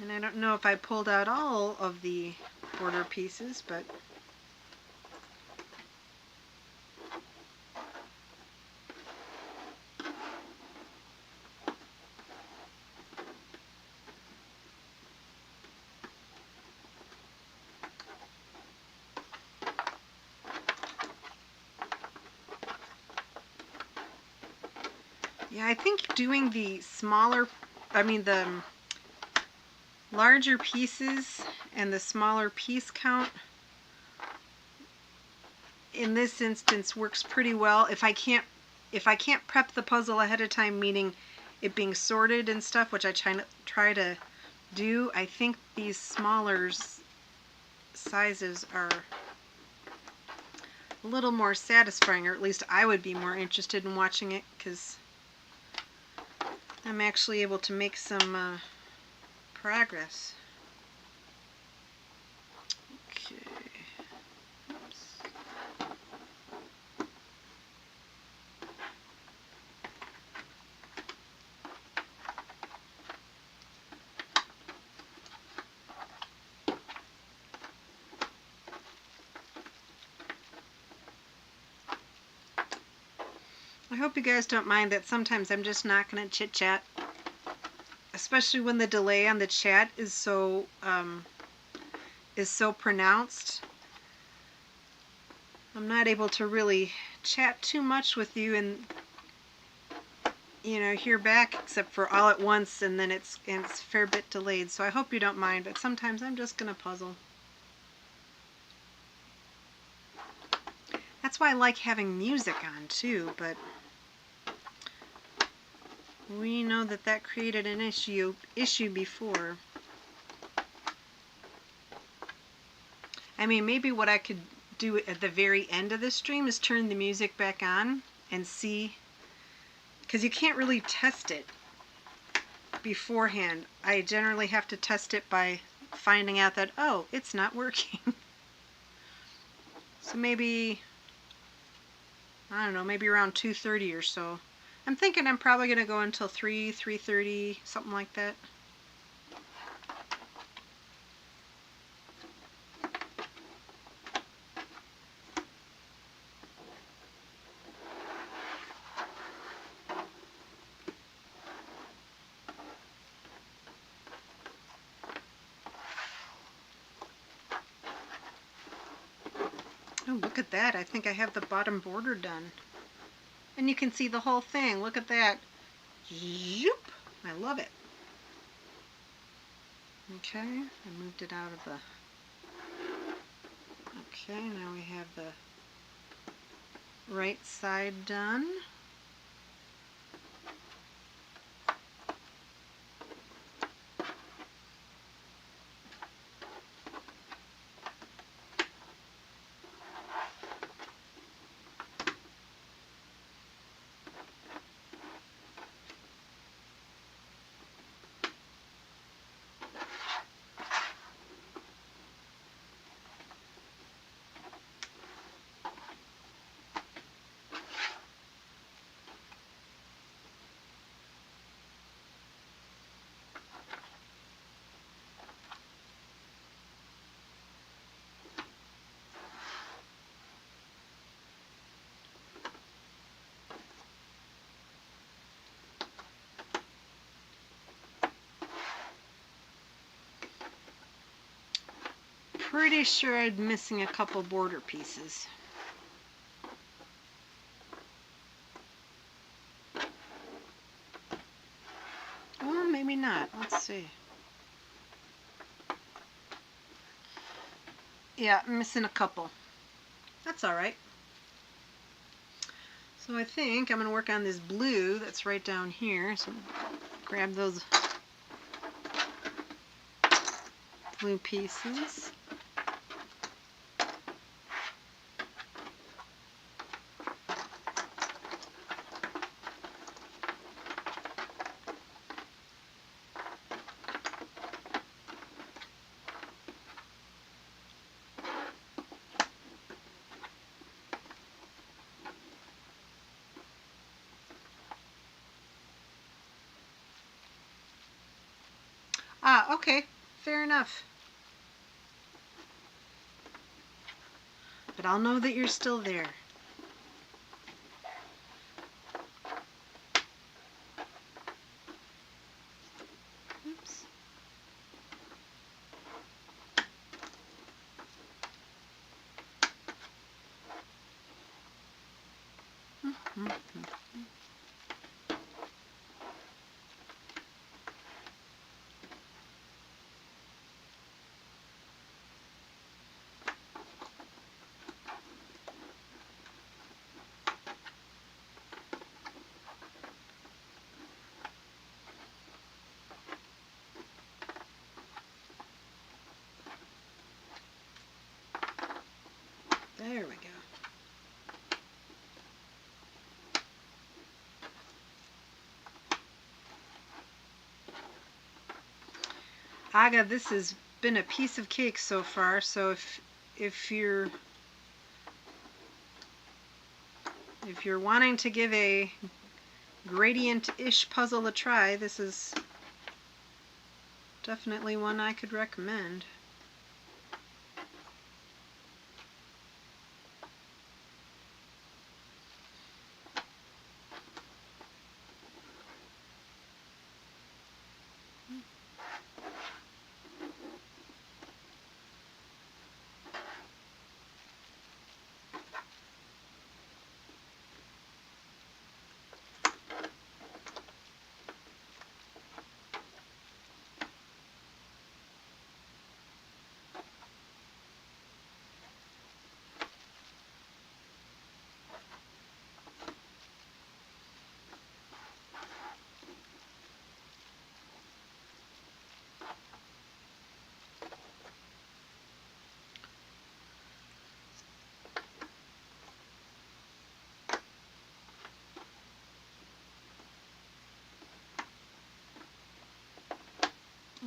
And I don't know if I pulled out all of the border pieces, but yeah, I think doing the larger pieces and the smaller piece count in this instance works pretty well. If I can't prep the puzzle ahead of time, meaning it being sorted and stuff, which I try to do, I think these smaller sizes are a little more satisfying, or at least I would be more interested in watching it, because I'm actually able to make some progress. Okay. Oops. I hope you guys don't mind that sometimes I'm just not going to chit-chat, especially when the delay on the chat is so pronounced. I'm not able to really chat too much with you and, you know, hear back except for all at once, and then it's a fair bit delayed. So I hope you don't mind, but sometimes I'm just going to puzzle. That's why I like having music on too, but we know that created an issue before. I mean, maybe what I could do at the very end of the stream is turn the music back on and see, because you can't really test it beforehand. I generally have to test it by finding out that, oh, it's not working. So maybe, I don't know, maybe around 2:30 or so. I'm thinking I'm probably going to go until 3:30, something like that. Oh, look at that. I think I have the bottom border done. And you can see the whole thing. Look at that. Zoop! I love it. Okay, I moved it out of the... Okay, now we have the right side done. pretty sure I'm missing a couple border pieces. Well, maybe not. Let's see. Yeah, I'm missing a couple. That's all right. So I think I'm going to work on this blue that's right down here. So grab those blue pieces. Ah, okay. Fair enough. But I'll know that you're still there. Oops. There we go. Aga, this has been a piece of cake so far, so if you're wanting to give a gradient-ish puzzle a try, this is definitely one I could recommend.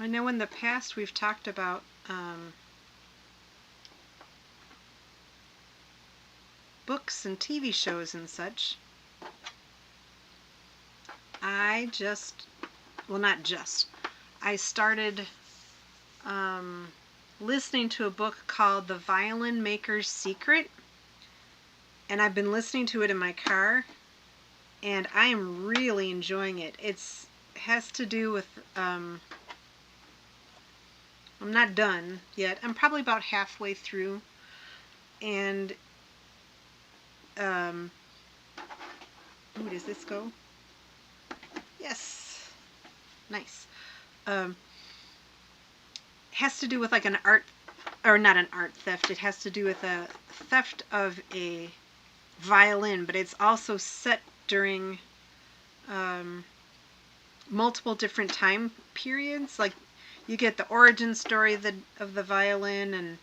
I know in the past we've talked about books and TV shows and such. I started listening to a book called The Violin Maker's Secret, and I've been listening to it in my car, and I am really enjoying it. It has to do with, I'm not done yet. I'm probably about halfway through, and ooh, does this go? Yes. Nice. Has to do with like an art, or not an art theft. It has to do with a theft of a violin, but it's also set during multiple different time periods. Like you get the origin story of the violin, and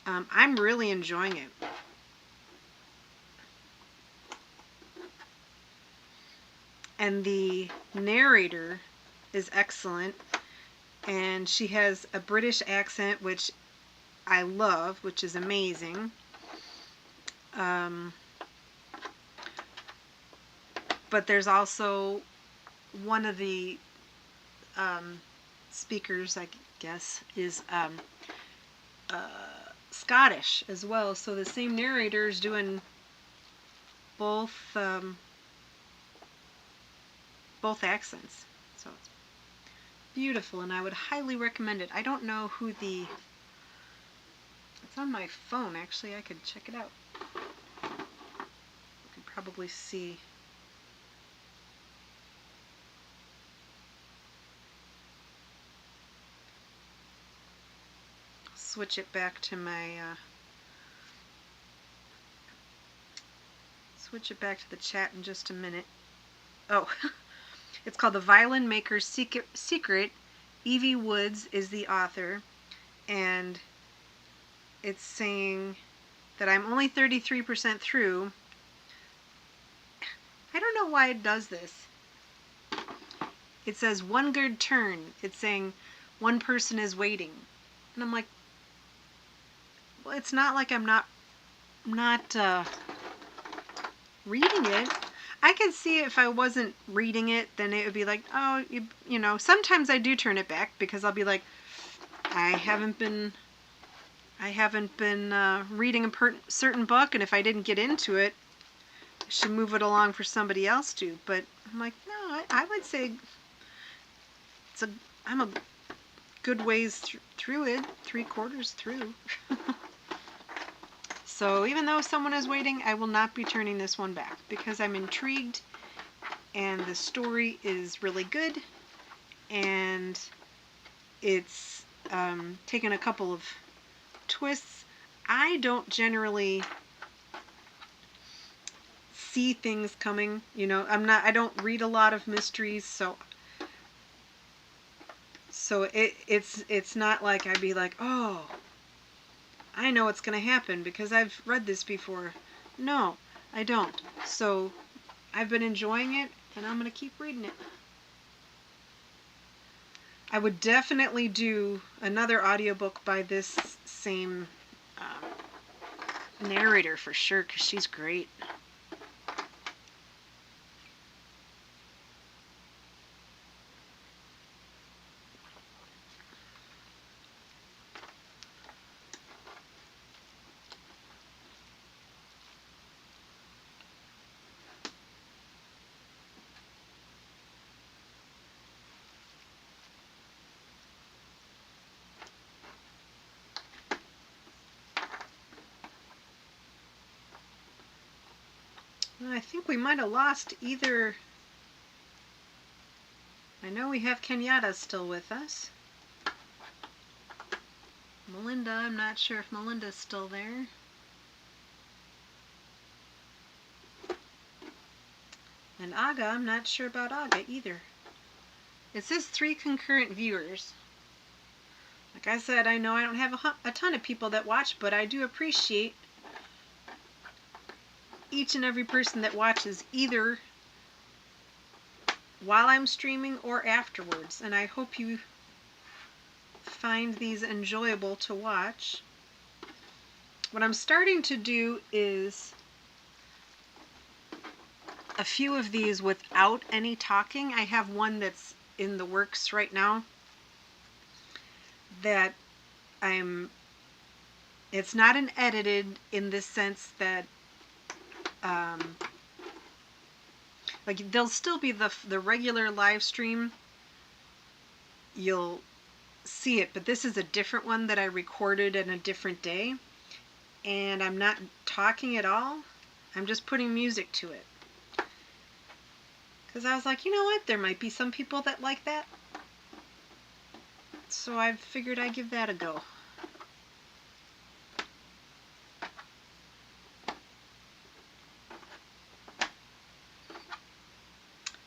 I'm really enjoying it. And the narrator is excellent, and she has a British accent, which I love, which is amazing. But there's also one of the speakers, I guess, is Scottish as well. So the same narrator is doing both accents. So it's beautiful, and I would highly recommend it. I don't know who the It's on my phone, actually. I could check it out. You can probably see. Switch it back to my switch it back to the chat in just a minute. Oh, it's called The Violin Maker's Secret. Evie Woods is the author, and it's saying that I'm only 33% through. I don't know why it does this. It says one good turn. It's saying one person is waiting. And I'm like, well, it's not like I'm not reading it. I could see if I wasn't reading it, then it would be like, oh, you know, sometimes I do turn it back because I'll be like, I haven't been reading a certain book, and if I didn't get into it, I should move it along for somebody else to. But I'm like, no, I would say I'm a good ways through it, 3/4 through. So even though someone is waiting, I will not be turning this one back because I'm intrigued and the story is really good, and it's taken a couple of twists. I don't generally see things coming, you know. I don't read a lot of mysteries, so it's not like I'd be like, oh, I know what's going to happen because I've read this before. No, I don't. So I've been enjoying it, and I'm going to keep reading it. I would definitely do another audiobook by this same narrator for sure, because she's great. I think we might have lost either. I know we have Kenyatta still with us. Melinda, I'm not sure if Melinda's still there. And Aga, I'm not sure about Aga either. It says 3 concurrent viewers. Like I said, I know I don't have a ton of people that watch, but I do appreciate each and every person that watches, either while I'm streaming or afterwards. And I hope you find these enjoyable to watch. What I'm starting to do is a few of these without any talking. I have one that's in the works right now that it's not an edited in this sense that like there'll still be the regular live stream. You'll see it, but this is a different one that I recorded in a different day, and I'm not talking at all. I'm just putting music to it because I was like, you know what, there might be some people that like that, so I figured I'd give that a go.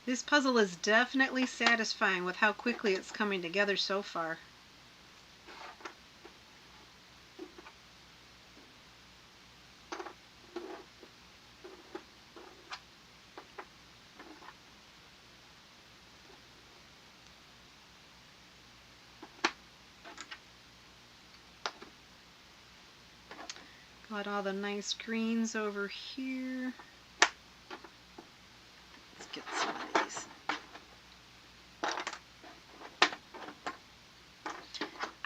This puzzle is definitely satisfying with how quickly it's coming together so far. Got all the nice greens over here. Let's get some of these.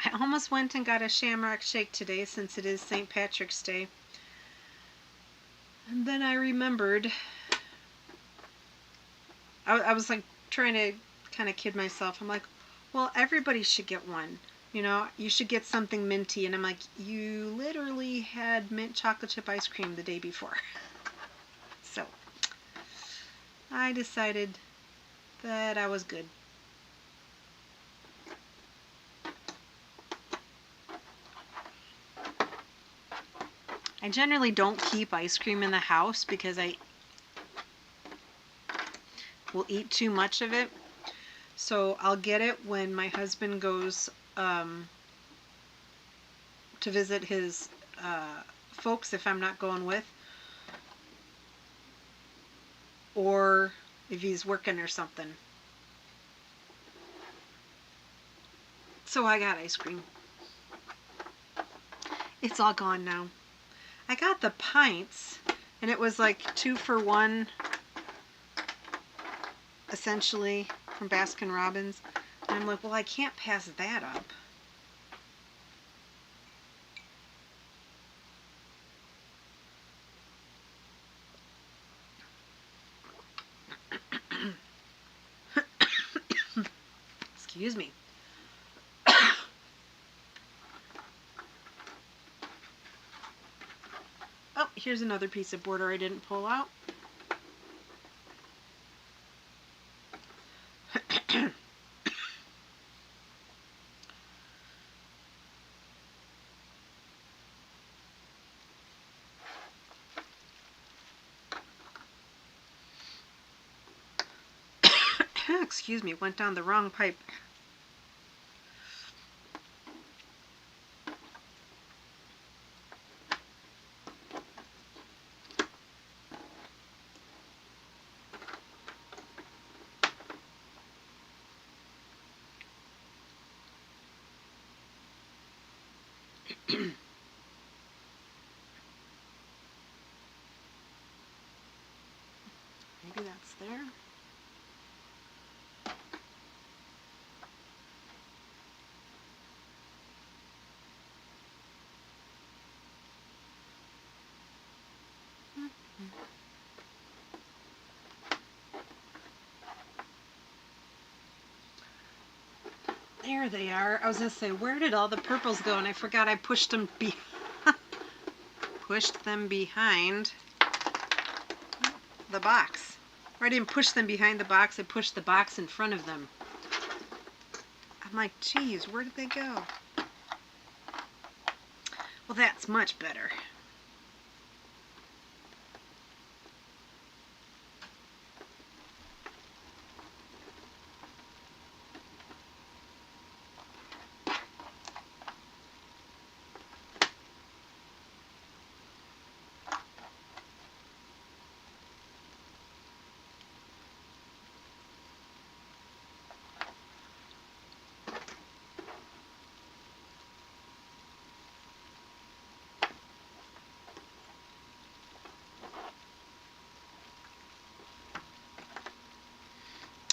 I almost went and got a shamrock shake today since it is St. Patrick's Day. And then I remembered, I was like trying to kind of kid myself. I'm like, well, everybody should get one. You know, you should get something minty. And I'm like, you literally had mint chocolate chip ice cream the day before. So I decided that I was good. I generally don't keep ice cream in the house because I will eat too much of it. So I'll get it when my husband goes to visit his folks if I'm not going with, or if he's working or something. So I got ice cream. It's all gone now. I got the pints, and it was like 2 for 1, essentially, from Baskin Robbins. And I'm like, well, I can't pass that up. Excuse me. Oh, here's another piece of border I didn't pull out. Excuse me, went down the wrong pipe. Maybe that's there. There they are. I was going to say, where did all the purples go? And I forgot I pushed them behind the box. Or I didn't push them behind the box, I pushed the box in front of them. I'm like, geez, where did they go? Well, that's much better.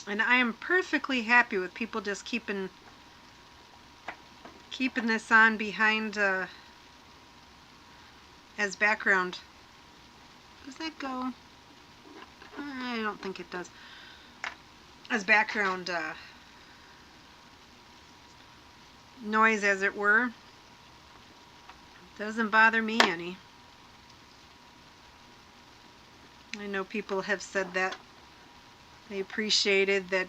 And I am perfectly happy with people just keeping this on behind as background. Does that go? I don't think it does. As background noise, as it were. Doesn't bother me any. I know people have said that they appreciated that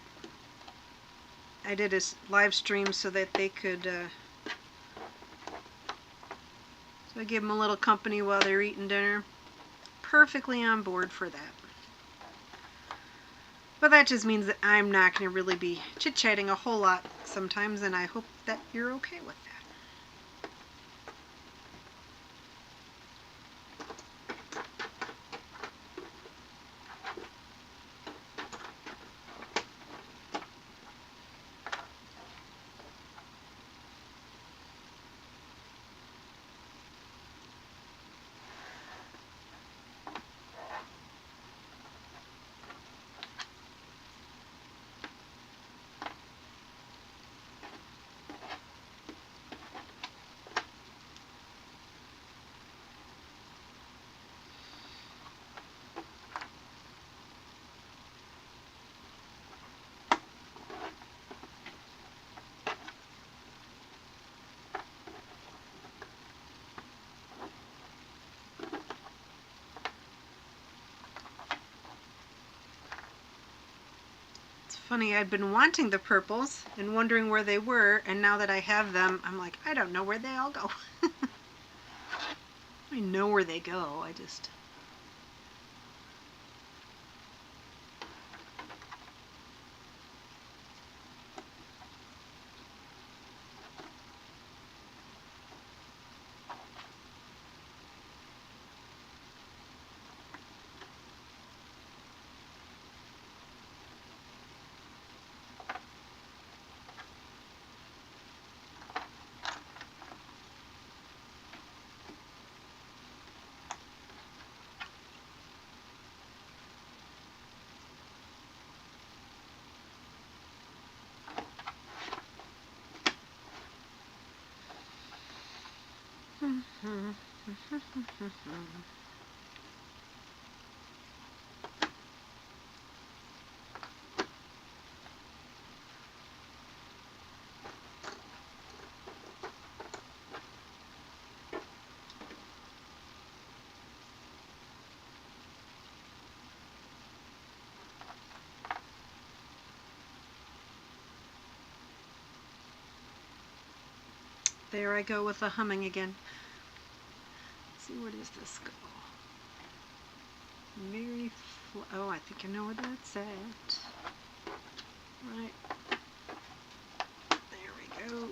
I did a live stream so that they could so I give them a little company while they're eating dinner. Perfectly on board for that. But that just means that I'm not going to really be chit-chatting a whole lot sometimes, and I hope that you're okay with that. funny, I'd been wanting the purples and wondering where they were, and now that I have them, I'm like, I don't know where they all go. I know where they go, I just... There I go with the humming again. Let's see, where does this go? Very oh, I think I know where that's at. Right. There we go.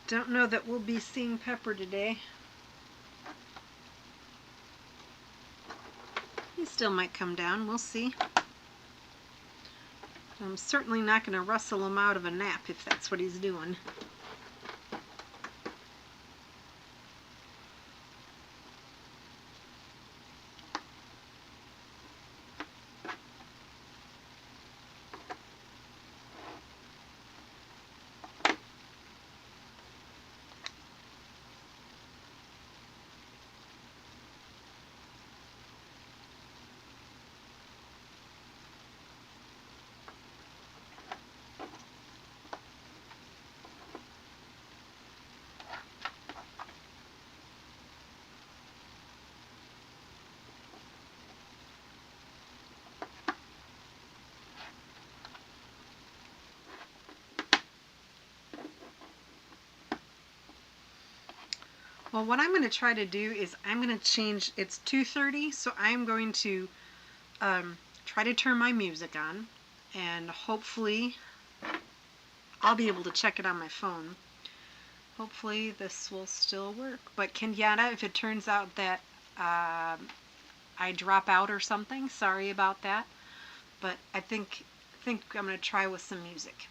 Don't know that we'll be seeing Pepper today. He still might come down, we'll see. I'm certainly not going to rustle him out of a nap if that's what he's doing. Well, what I'm going to try to do is I'm going to change, it's 2:30, so I'm going to try to turn my music on, and hopefully I'll be able to check it on my phone. Hopefully this will still work. But Kenyatta, if it turns out that I drop out or something, sorry about that. But I think I'm going to try with some music.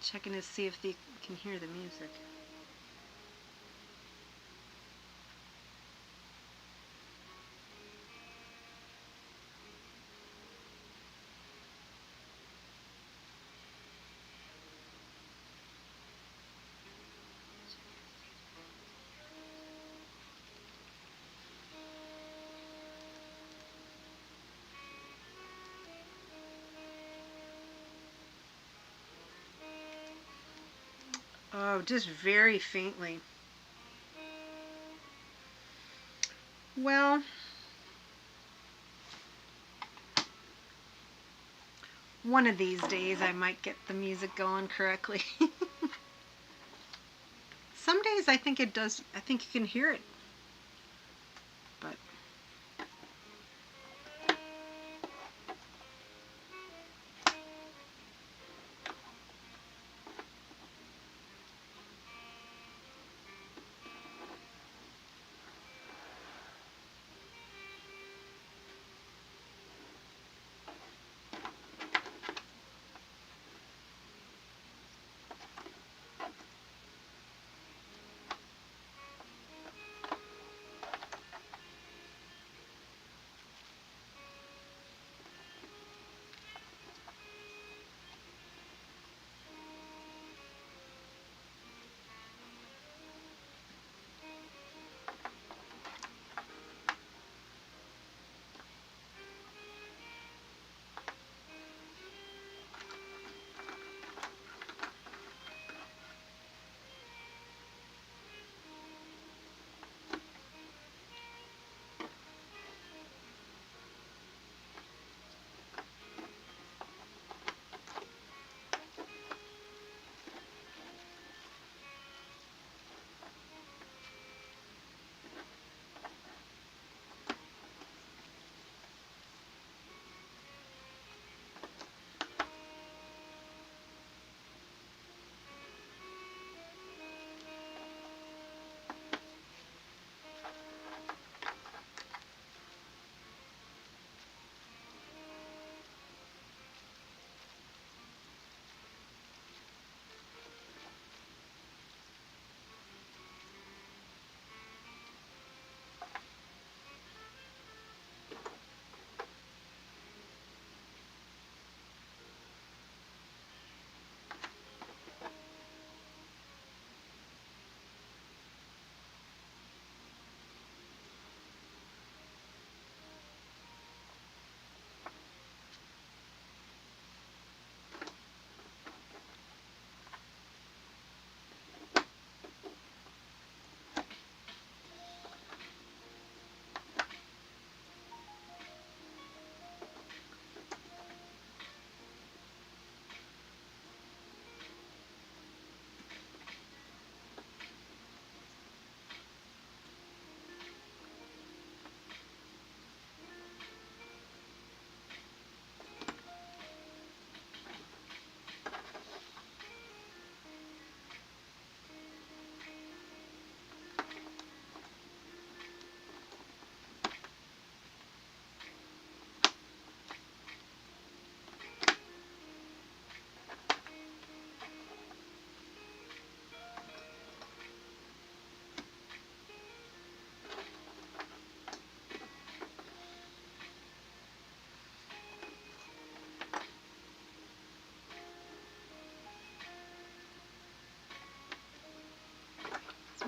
Checking to see if they can hear the music. Oh, just very faintly. Well, one of these days I might get the music going correctly. Some days I think it does, I think you can hear it. But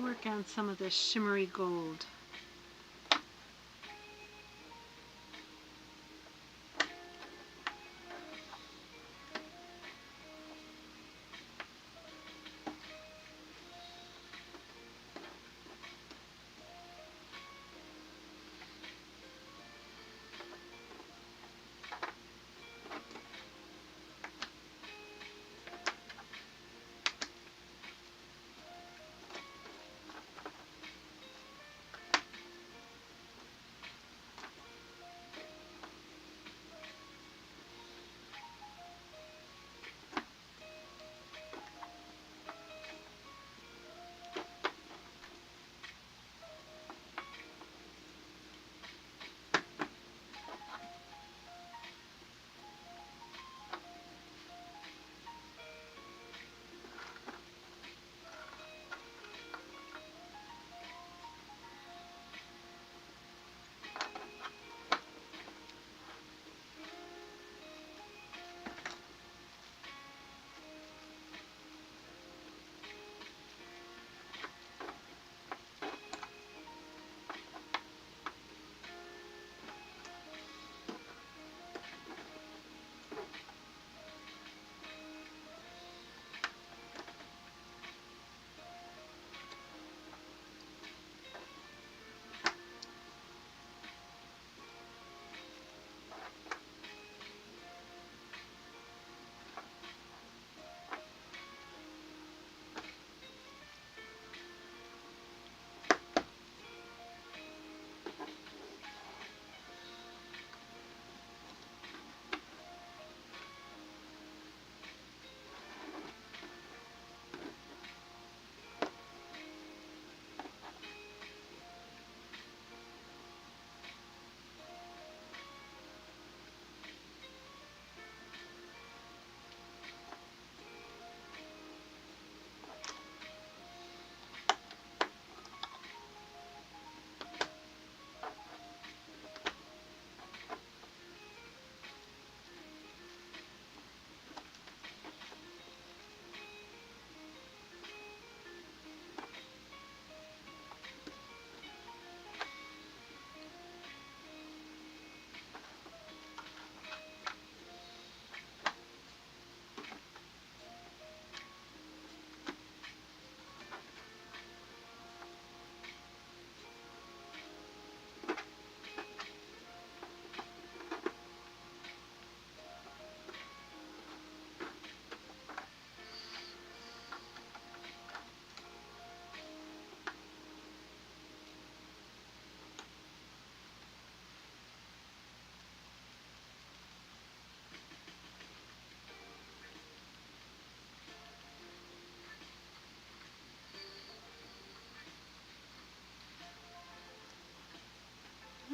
work on some of this shimmery gold.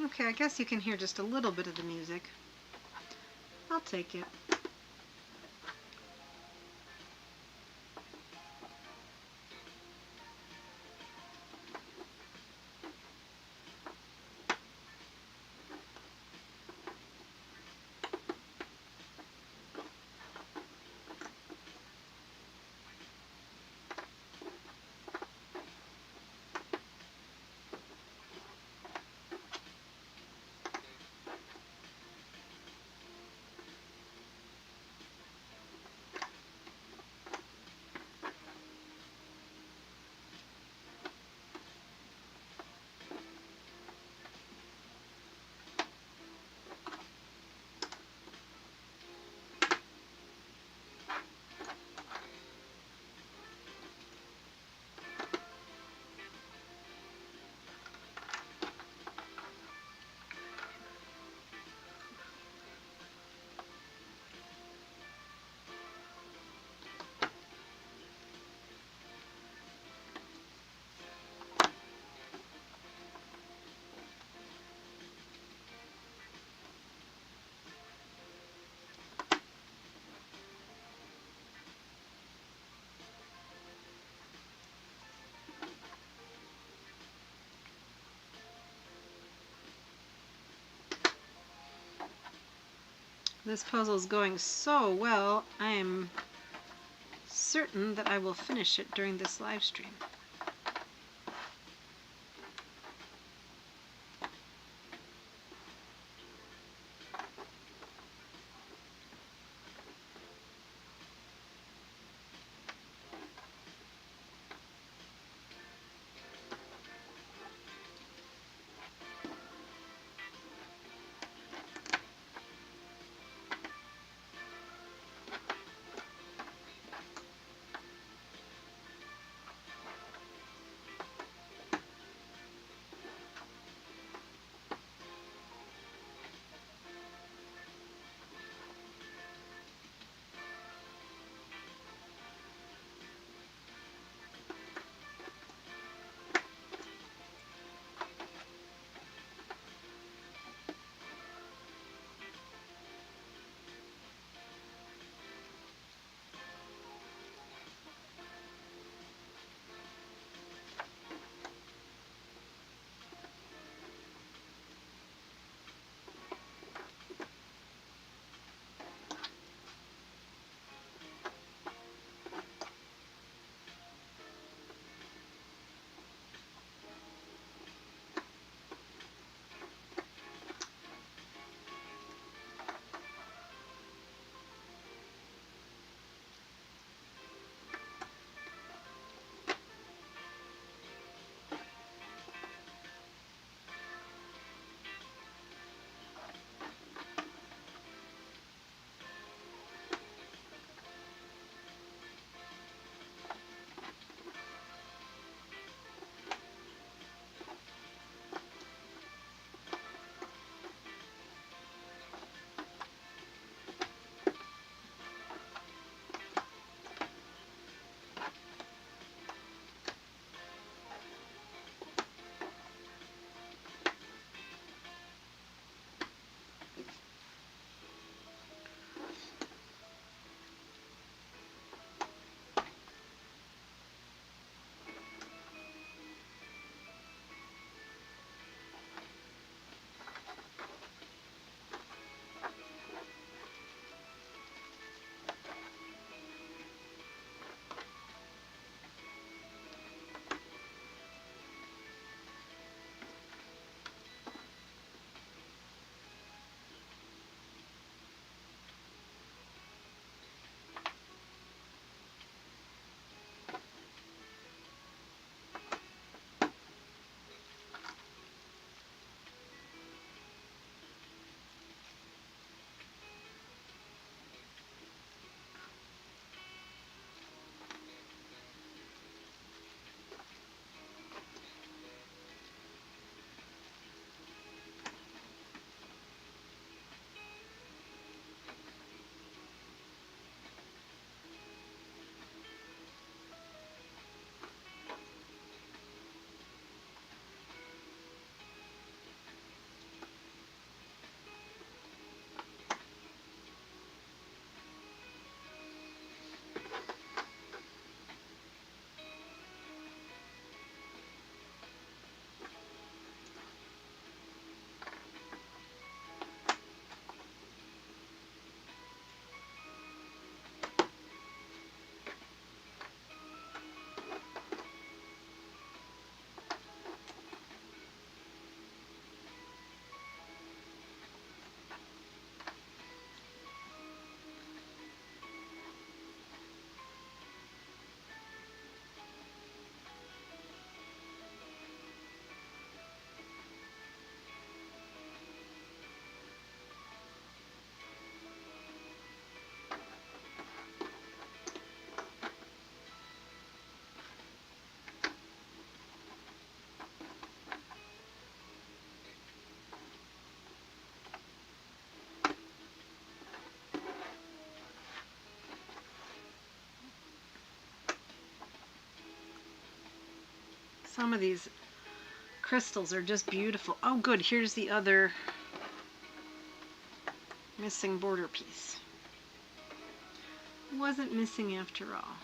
Okay, I guess you can hear just a little bit of the music. I'll take it. This puzzle is going so well, I am certain that I will finish it during this live stream. Some of these crystals are just beautiful. Oh good, here's the other missing border piece. It wasn't missing after all.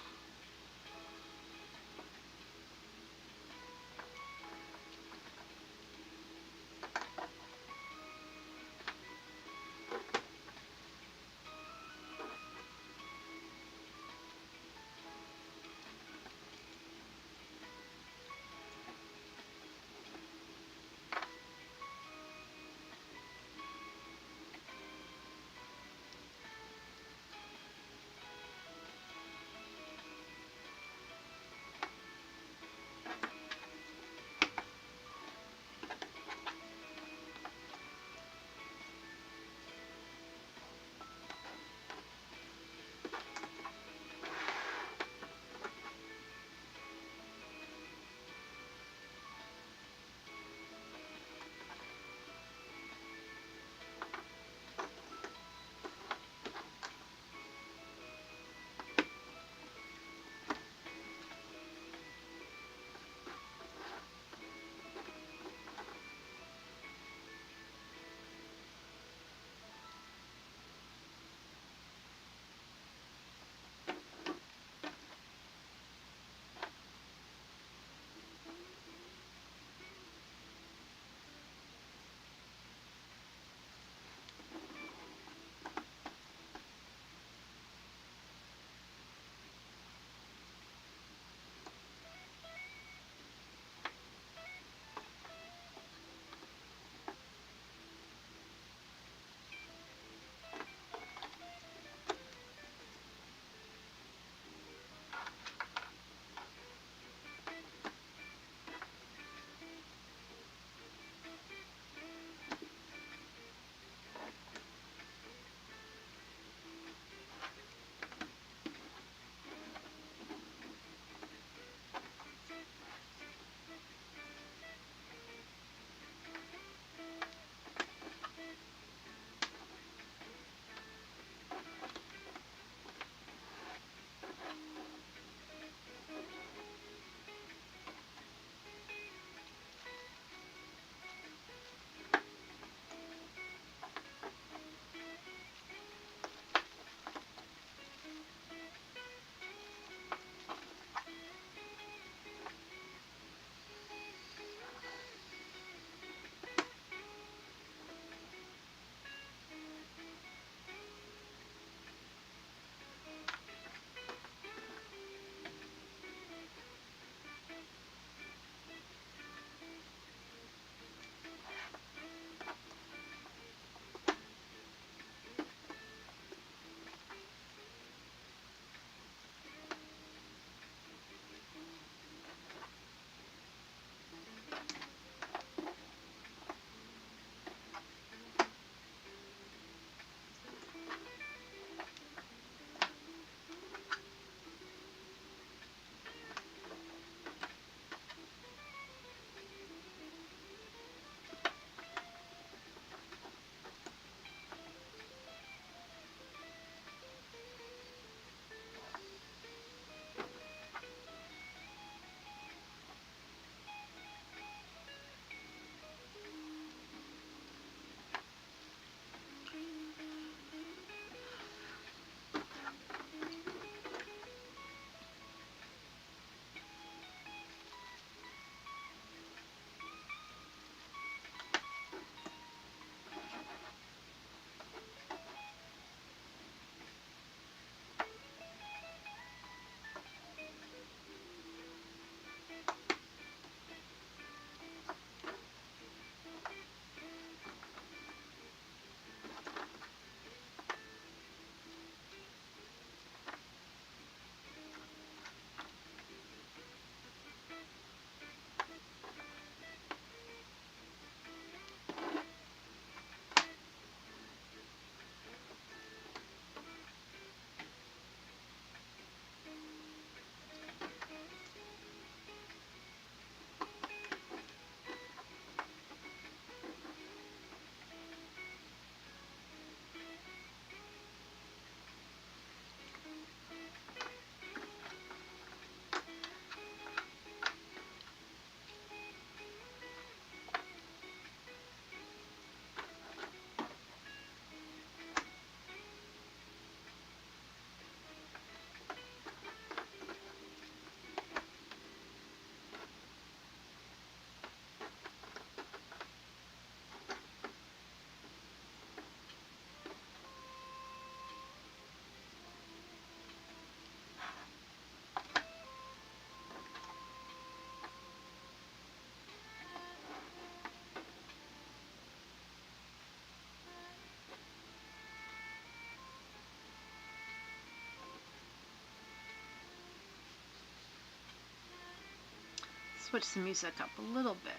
switch the music up a little bit.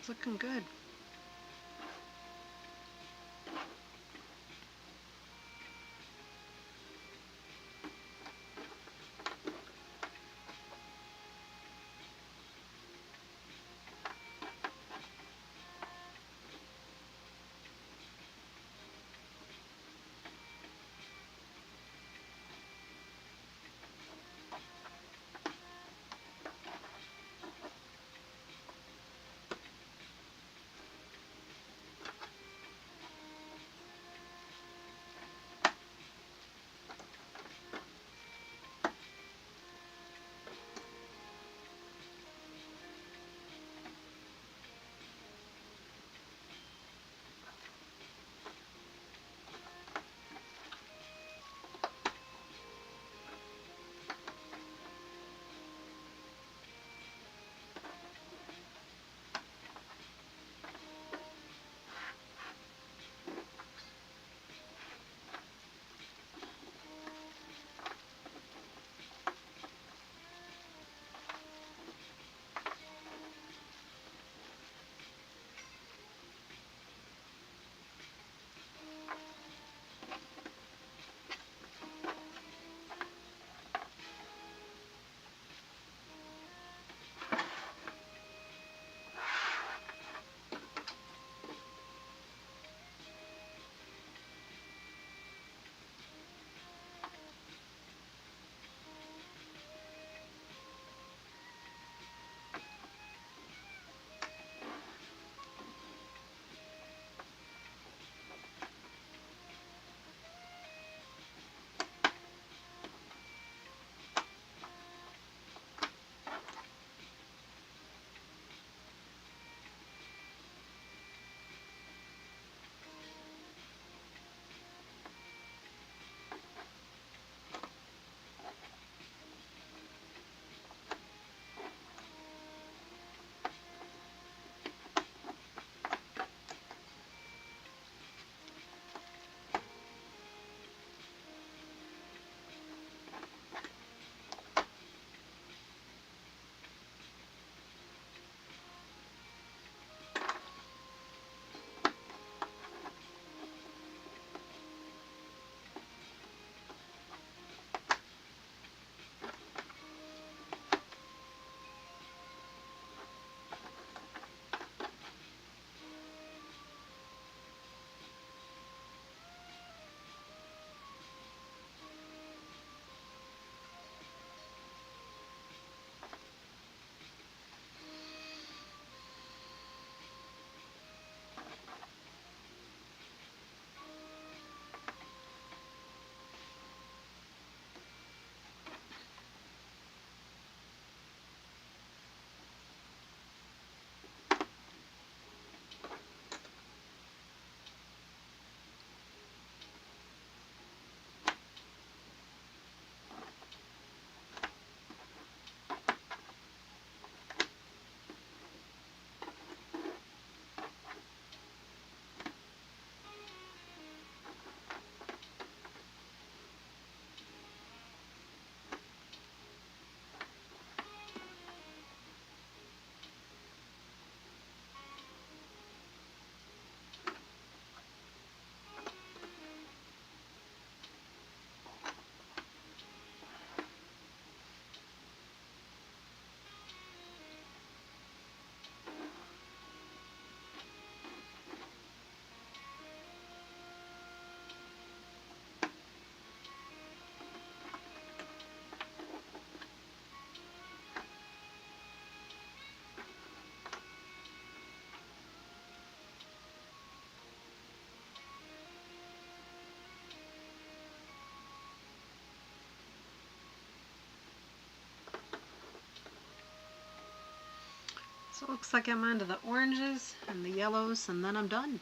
It's looking good. So it looks like I'm onto the oranges and the yellows, and then I'm done.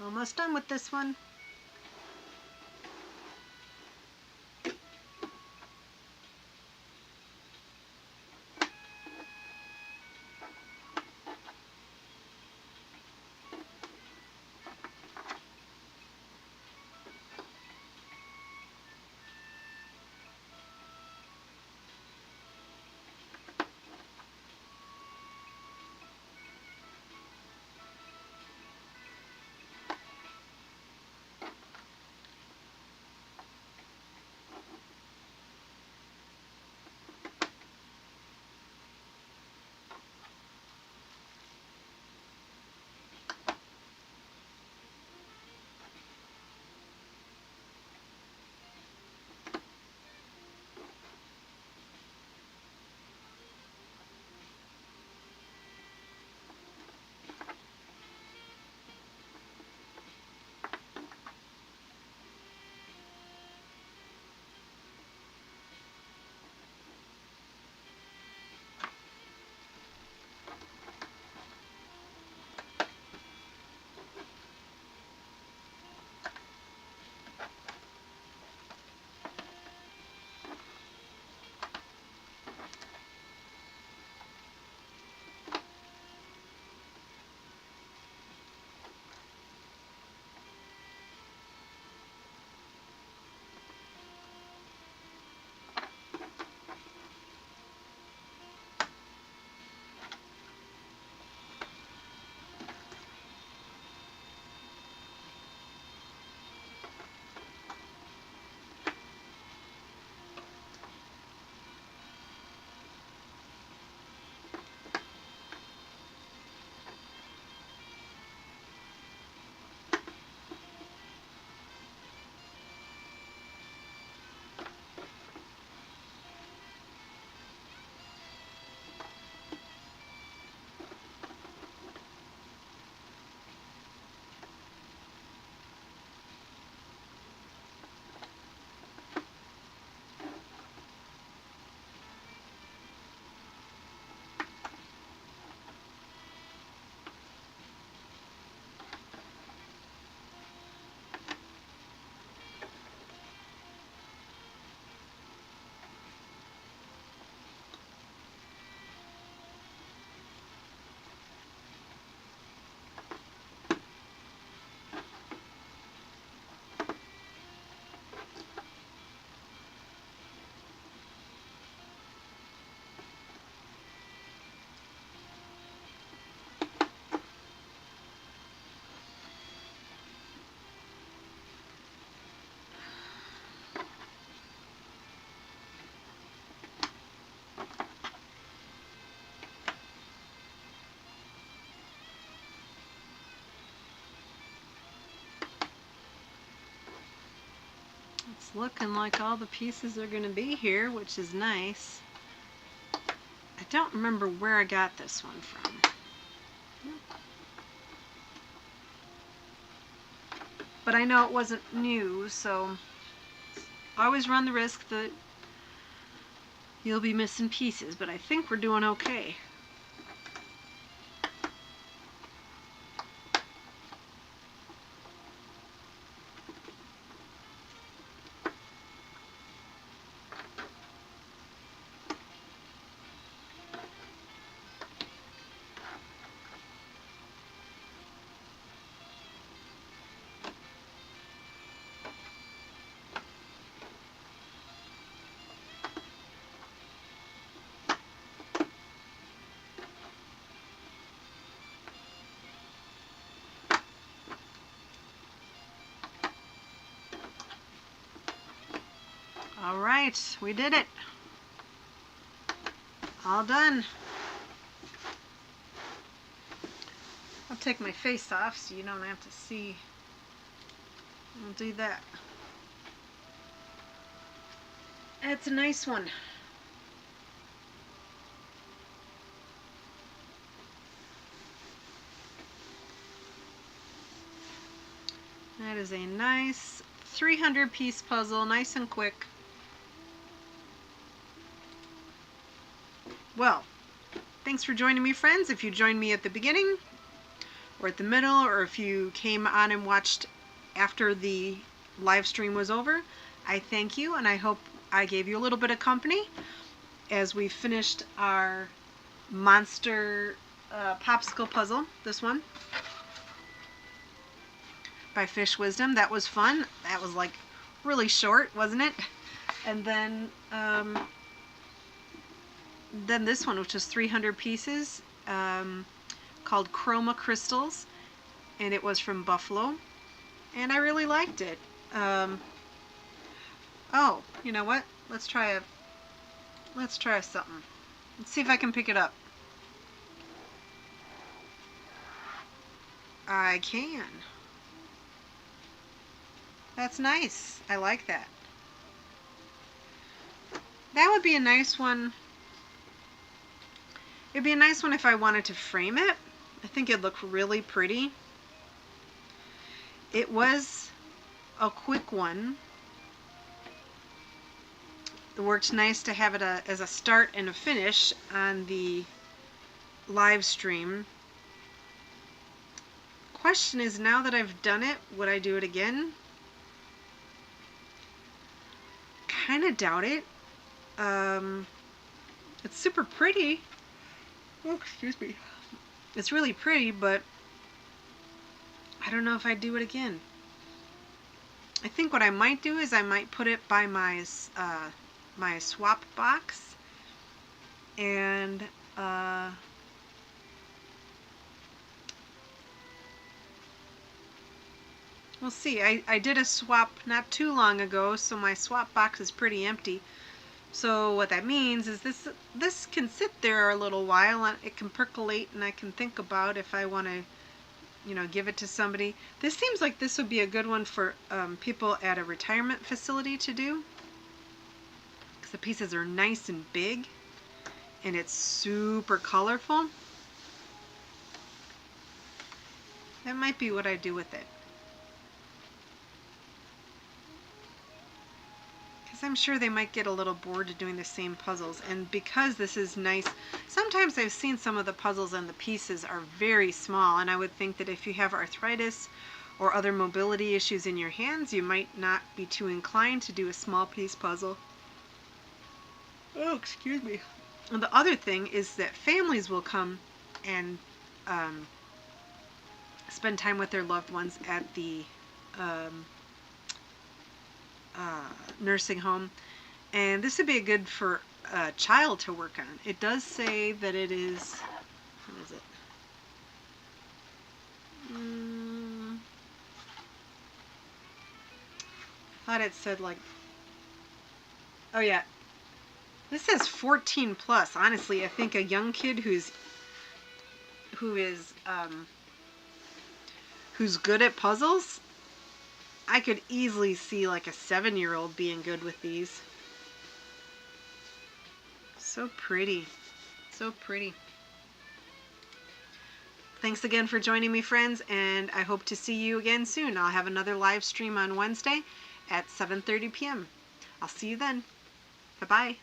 Almost done with this one. It's looking like all the pieces are going to be here, which is nice. I don't remember where I got this one from. But I know it wasn't new, so I always run the risk that you'll be missing pieces, but I think we're doing okay. All right, we did it. All done. I'll take my face off so you don't have to see. I'll do that. That's a nice one. That is a nice 300 piece puzzle, nice and quick. Well, thanks for joining me, friends. If you joined me at the beginning, or at the middle, or if you came on and watched after the live stream was over, I thank you, and I hope I gave you a little bit of company as we finished our monster popsicle puzzle, this one by Fish Wisdom. That was fun. That was like really short, wasn't it? And then this one, which is 300 pieces, called Chroma Crystals, and it was from Buffalo, and I really liked it. Oh, you know what? Let's try something. Let's see if I can pick it up. I can. That's nice. I like that. That would be a nice one. It'd be a nice one if I wanted to frame it. I think it'd look really pretty. It was a quick one. It worked nice to have it as a start and a finish on the live stream. Question is, now that I've done it, would I do it again? Kind of doubt it. It's super pretty. Oh, excuse me. It's really pretty, but I don't know if I'd do it again. I think what I might do is I might put it by my my swap box, and we'll see. I did a swap not too long ago, so my swap box is pretty empty. So what that means is this can sit there a little while, and it can percolate, and I can think about if I want to, you know, give it to somebody. This seems like this would be a good one for people at a retirement facility to do, because the pieces are nice and big, and it's super colorful. That might be what I do with it. I'm sure they might get a little bored of doing the same puzzles, and because this is nice, sometimes I've seen some of the puzzles and the pieces are very small, and I would think that if you have arthritis or other mobility issues in your hands, you might not be too inclined to do a small piece puzzle. Oh, excuse me. And the other thing is that families will come and spend time with their loved ones at the nursing home, and this would be good for a child to work on. It does say that it is, what is it? I thought it said like, oh yeah, this says 14 plus. Honestly, I think a young kid who's good at puzzles, I could easily see like a 7-year-old being good with these. So pretty. So pretty. Thanks again for joining me, friends, and I hope to see you again soon. I'll have another live stream on Wednesday at 7:30 p.m. I'll see you then. Bye-bye.